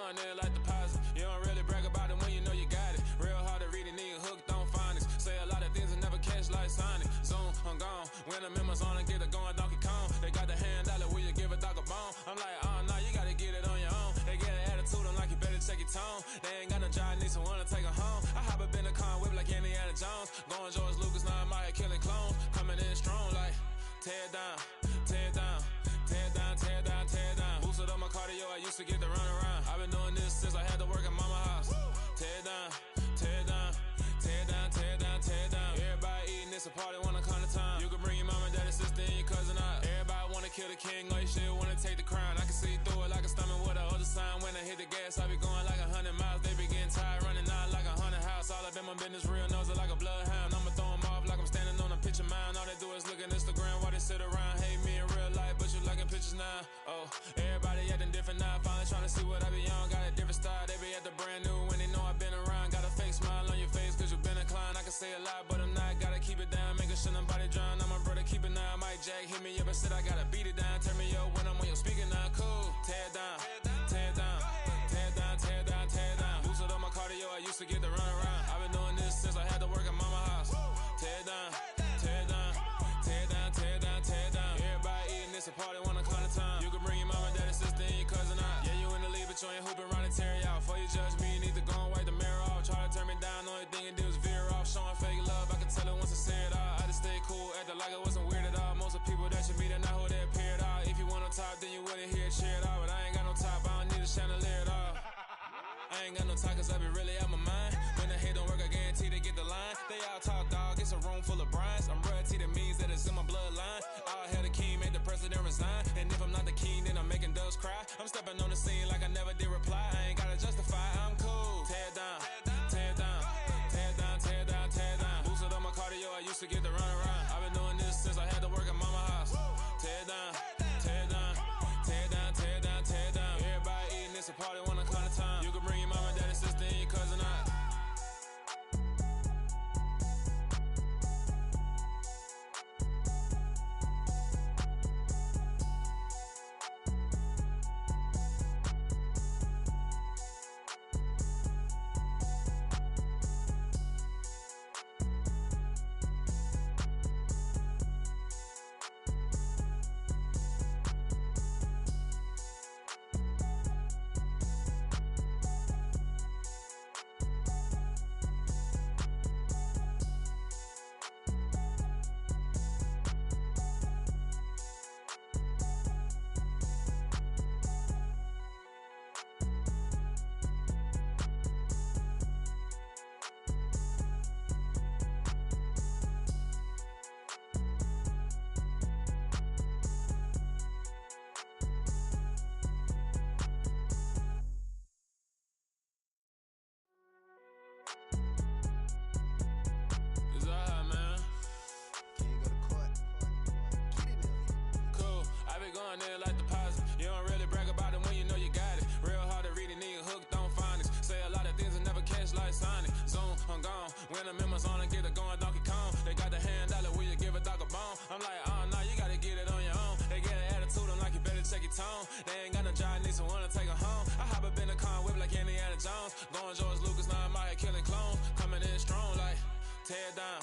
going in like deposit. You don't really brag about it when you know you got it. Real hard to read a nigga hooked on phonics. Say a lot of things and never catch like Sonic. Zoom, I'm gone. When the members on and get it going Donkey Kong. They got the hand dollar, will you give a dog a bone? I'm like, oh no, you gotta get it on your own. They get an attitude, I'm like, you better check your tone. They ain't got no job, need someone to take her home. I hop up in the car, whip like Indiana Jones. Going George Lucas, now I'm out here killing clones. Coming in strong like, tear down, tear down, tear down, tear down, tear down. Boosted up my cardio, I used to get to run around. I've been doing this since I had to work at mama house. Tear down, tear down, tear down, tear down, tear down. Everybody eating, it's a party, wanna come to time. You can bring your mama, daddy, sister, and your cousin out. Everybody wanna kill the king, or you shit wanna take the crown. I can see through it like a stomach with a other sign. When I hit the gas, I be going like 100 miles. They be getting tired, running out like 100 house. All up in my business, real nose it like a bloodhound. I'ma throw them off like I'm standing on a picture mound. All they do is look at Instagram while they sit around. Hate me in real life, but you liking pictures now. Oh, everybody acting different now. Finally trying to see what I be on. Got a different style, they be at the brand new when they know I've been around. Got a fake smile on your face cause you been inclined. I can say a lot, but I'm not. Gotta keep it down, making sure nobody drown. I'm my brother, keep it now. Mike Jack hit me up and said I gotta beat it down. Turn me up when I'm on your speaker now. Cool, tear down, tear down, tear down, tear down, tear down. Boosted up my cardio, I used to get to run around. I've been doing this since I had to work at mama house. Tear down, tear down, tear down, tear down, tear down. Everybody eating, it's a party, wanna come to time. You can bring your mama, daddy, sister, and your cousin out. Yeah, you in the lead, but you ain't hooping around and tear you out. Before you judge me, you need to go and wipe the mirror off. Try to turn me down, only thing you do is veer off. Showing fake love, I can tell it once I say it all. I just stay cool, acting like I wasn't weird at all. Most of the people that you meet are not who they appear at all. If you want on top, then you wouldn't hear it cheer at all. But I ain't got no top, I don't need a chandelier at all. I ain't got no time cause I be really out my mind. When the hate don't work, I guarantee they get the line. They all talk dog, it's a room full of brines. I'm royalty, that means that it's in my bloodline. All hell the king, made the president resign. And if I'm not the king, then I'm making doves cry. I'm stepping on the scene like I never did reply. I ain't gotta justify, I'm cool. Tear down, tear down, tear down, tear down, tear down. Boosted up my cardio, I used to get to run around. I've been doing this since I had to work at mama house. Tear down, tear down, tear down, tear down, tear down. Everybody eating, it's a party, wanna come to time. You can bring your mama, daddy, sister, and your cousin out. When the members on and get it going Donkey Kong. They got the hand dollar, will you give a dog a bone? I'm like, oh no, you gotta get it on your own. They get an attitude, I'm like, you better check your tone. They ain't got no job, need someone to take her home. I hop up in the car, whip like Indiana Jones. Going George Lucas, now I'm out here killing clones. Coming in strong like, tear down,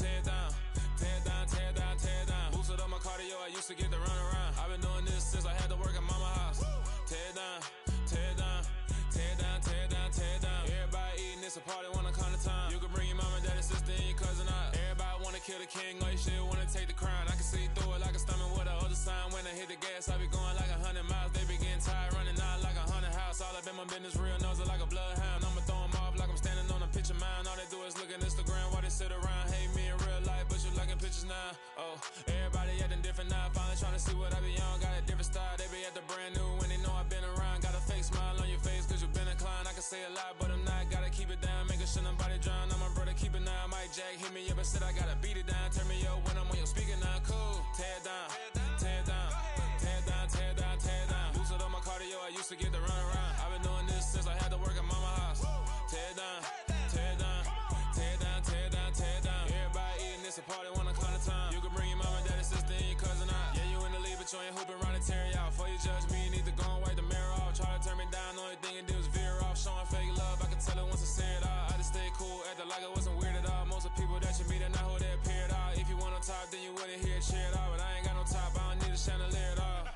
tear down, tear down, tear down, tear down. Boosted up my cardio, I used to get to run around. I've been doing this since I had to work at mama house. Tear down, tear down, tear down, tear down, tear down. Everybody eating, it's a party, wanna come to time. You can bring your mama, daddy, sister, and your cousin out. Everybody wanna kill the king, or you shit wanna take the crown. I can see through it like a stomach with a other sign. When I hit the gas, I be going like 100 miles. They be getting tired, running out like 100 house. All up in my business, real nose it like a bloodhound. I'ma throw them off like I'm standing on a picture mound. All they do is look at Instagram while they sit around. Hate me in real life, but you liking pictures now. Oh, everybody acting different now. Finally trying to see what I be on. Got a different style, they be at the brand new when they know I've been around. Got a fake smile on your face cause you been inclined. I can say a lot, but I'm not. Gotta keep it down, making sure nobody drown. I'm my brother, keep it now. Mike Jack hit me up and said I gotta beat it down. Turn me up when I'm on your speaker now. Cool, tear down, tear down, tear down, tear down, tear down. Boosted up my cardio, I used to get to run around. I've been doing this since I had to work at mama house. Tear down, tear down, tear down, tear down, tear down. Everybody eating, it's a party, wanna come to time. You can bring your mama, daddy, sister, and your cousin out. Yeah, you in the lead, but you ain't hooping around and tear you out. Before you judge me, you need to go and wipe the mirror off. Try to turn me down, only thing you do is like it wasn't weird at all. Most of the people that you meet are not who they appear at all. If you want on top, then you wouldn't hear a cheer at all. But I ain't got no top, I don't need a chandelier at all.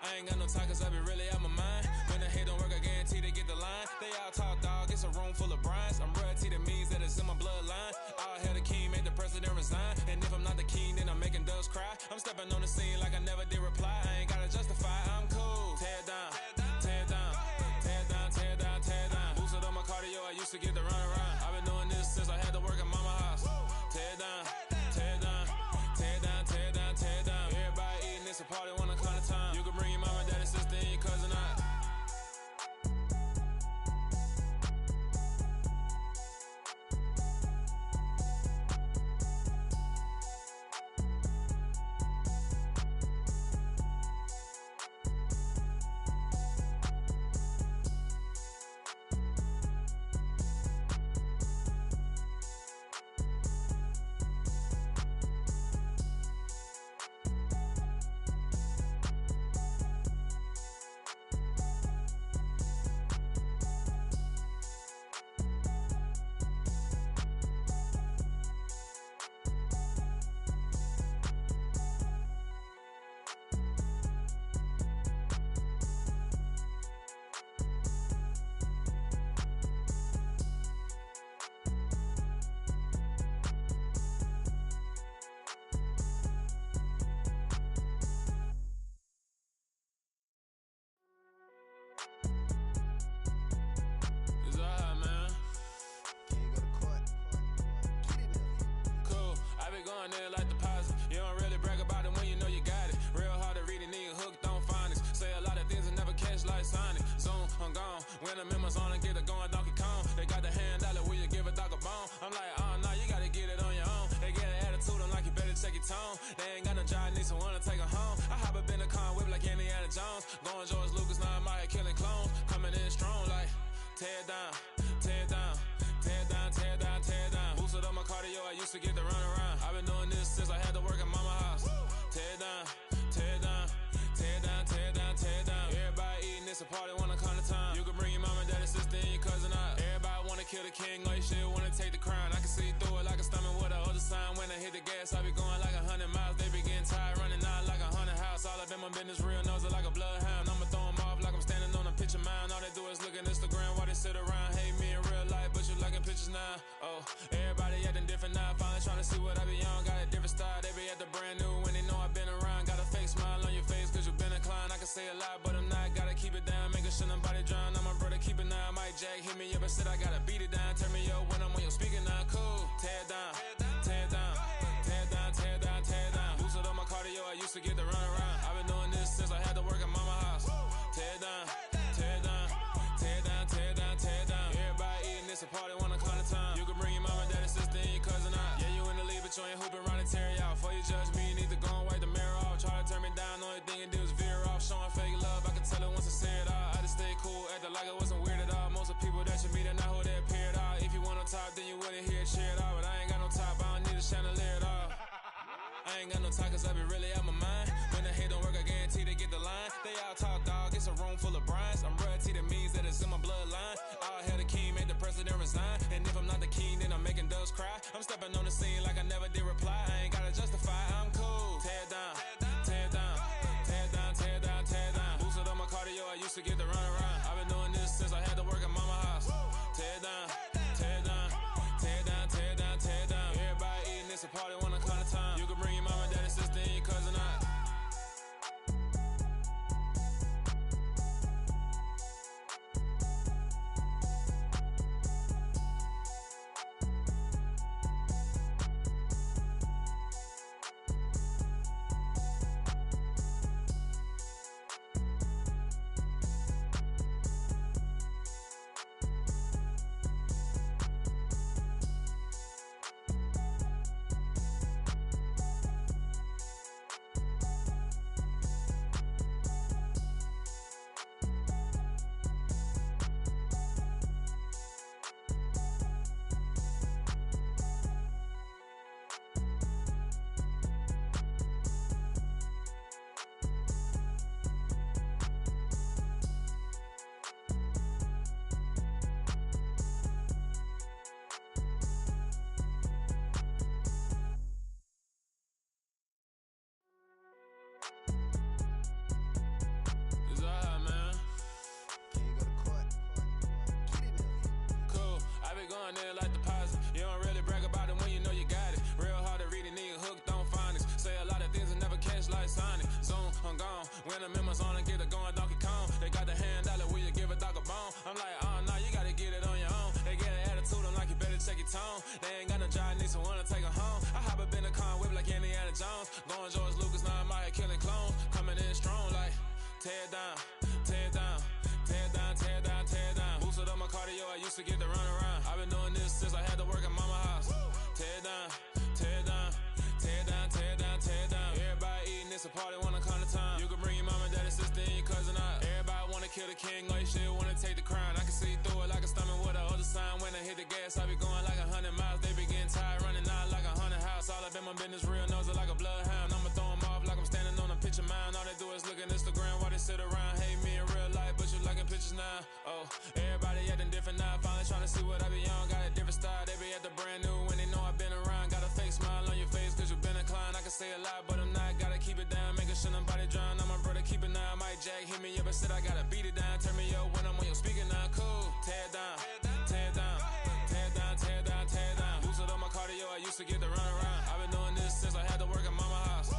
I ain't got no time, cause I be really out my mind. When the hate don't work, I guarantee they get the line. They all talk, dog, it's a room full of Bryans. I'm royalty, that means that it's in my bloodline. All hail the king, make the president resign. And if I'm not the king, then I'm making doves cry. I'm stepping on the scene like I never did reply. I ain't gotta justify, I'm cool. Tear down, tear down, tear down, tear down, tear down. Boosted on my cardio, I used to get the run around. I've been doing this since I had to work at mama house. Tear down, tear down, tear down, tear down, tear down. Everybody eating, it's a party, wanna count of time. You can bring your mama, daddy, sister, and your cousin out. They ain't got no job, need someone to take her home. I hop up in the car, whip like Indiana Jones. Going George Lucas, now I'm out here killing clones. Coming in strong like tear down, tear down, tear down, tear down, tear down. Boosted up my cardio, I used to get the run around. I've been doing this since I had to work at mama house. Tear down, tear down, tear down, tear down, tear down. Everybody eating, it's a party, wanna count the time. You can bring your mama, daddy, sister, and your cousin out. Everybody wanna kill the king, or you shit wanna take the crown. I can see through it like a stomach with a other sign. When I hit the gas, I be going like 100 miles. They be getting tired, running out like 100 house. All up in my business, real nose like a bloodhound. I'ma throw them off like I'm standing on a picture mound. All they do is look at Instagram while they sit around. Hate me in real life, but you liking pictures now. Oh, everybody acting different now. Finally trying to see what I be on. Got a different style, they be at the brand new when they know I've been around. Got a fake smile on your face cause you been inclined. I can say a lot, but I'm not. Gotta keep it down, making sure nobody drown. I'm my brother, keep it now. Mike Jack hit me up and said I gotta beat it down. Turn me up when I'm on your speaker now. Cool, tear down, tear down, tear down, tear down, tear down. Boosted up my cardio, I used to get the run around. I've been doing this since I had to work at mama house. Tear down, tear down, tear down, tear down, tear down. Everybody eating, it's a party, wanna count the time. You can bring your mama, daddy, sister, and your cousin out. Yeah, you in the lead, but you ain't hooping around and tear you out. Before you judge me, you need to go and wipe the mirror off. Try to turn me down, only thing you do is veer off. Showing fake love, I can tell it once I say it all. I just stay cool, acting like it wasn't weird at all. Most of the people that you meet are not who they appear at all. If you want on top, then you wouldn't hear a cheer at all. But I ain't got no top, I don't need a chandelier at all. I ain't got no time, cause I be really out my mind. When the hate don't work, I guarantee they get the line. They all talk, dog, it's a room full of Bryans. I'm royalty, that means that it's in my bloodline. All hail the king, make the president resign. And if I'm not the king, then I'm making doves cry. I'm stepping on the scene like I never did reply. I ain't gotta justify, I'm cool. Tear down, tear down, tear down, tear down, tear down. Boosted up my cardio, I used to get the run around. I've been doing this since I had to work at mama house. Tear down, tear down, tear down, tear down, tear down. Everybody eating, it's a party, wanna count the time. You can bring your mama, daddy, sister, and your cousin out. young, nigga like deposit. You don't really brag about it when you know you got it. Real hard to read a nigga hooked on phonics. Say a lot of things and never catch like Sonic. Zoom, I'm gone. When I'm in my zone and get it going Donkey Kong. They got the hand dollar, will you give a dog a bone? I'm like, oh no, you gotta get it on your own. They get an attitude, I'm like, you better check your tone. They ain't got no job, need someone to take her home. I hop up in the car, whip like Indiana Jones. Going George Lucas, now I'm out here killing clones. Coming in strong like, tear down, tear down, tear down, tear down, tear down. Boosted up my cardio, I used to get to run around. I've been doing this since I had to work at mama house. Tear down, tear down, tear down, tear down, tear down. Everybody eating, it's a party, wanna come to time. You can bring your mama, daddy, sister, and your cousin out. Everybody wanna kill the king, or you shit wanna take the crown. I can see through it like a stomach with a other sign. When I hit the gas, I be going like 100 miles. They be getting tired, running out like 100 house. All up in my business, real nose it like a bloodhound. I'ma throw 'em off like I'm standing on a picture mound. All they do is look at Instagram while they sit around. Hate me in real life, but you liking pictures now. Oh, everybody acting different now. Finally trying to see what I be on. Got a different style, they be at the brand new when they know I've been around. Got a fake smile on your face cause you been inclined. I can say a lot, but I'm not. Gotta keep it down, making sure nobody drown. I'm my brother, keep it now. Mike Jack hit me up and said I gotta beat it down. Turn me up when I'm on your speaker now. Cool, tear down, tear down, tear down, tear down, tear down. Boosted up my cardio, I used to get to run around. I've been doing this since I had to work at mama house.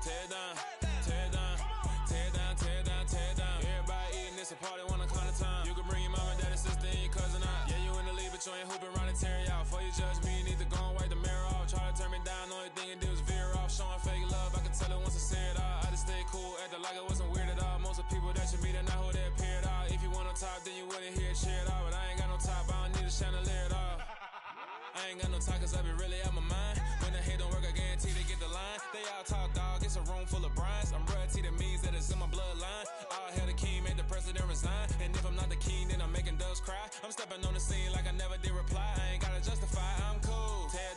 Tear down, tear down, tear down, tear down, tear down. Everybody eating, it's a party, wanna come to time. You can bring your mama, daddy, sister, and your cousin out. Yeah, you in the league, but you ain't hooping around and tear you out. Before you judge me, you need to go and wipe the mirror off. Try to turn me down, only thing you do is veer off. Showing fake love, I can tell it once I see it all. I just stay cool, acting like it wasn't weird at all. Most of the people that you meet are not who they appear at all. If you want on top, then you wouldn't hear it cheer at all. But I ain't got no top, I don't need a chandelier at all. I ain't got no talk cause I be really out my mind. When the hate don't work, I guarantee they get the line. They all talk dog, it's a room full of brines. I'm royalty, that means that it's in my bloodline. All hail the king, made the president resign. And if I'm not the king, then I'm making doves cry. I'm stepping on the scene like I never did reply. I ain't gotta justify, I'm cool. Tear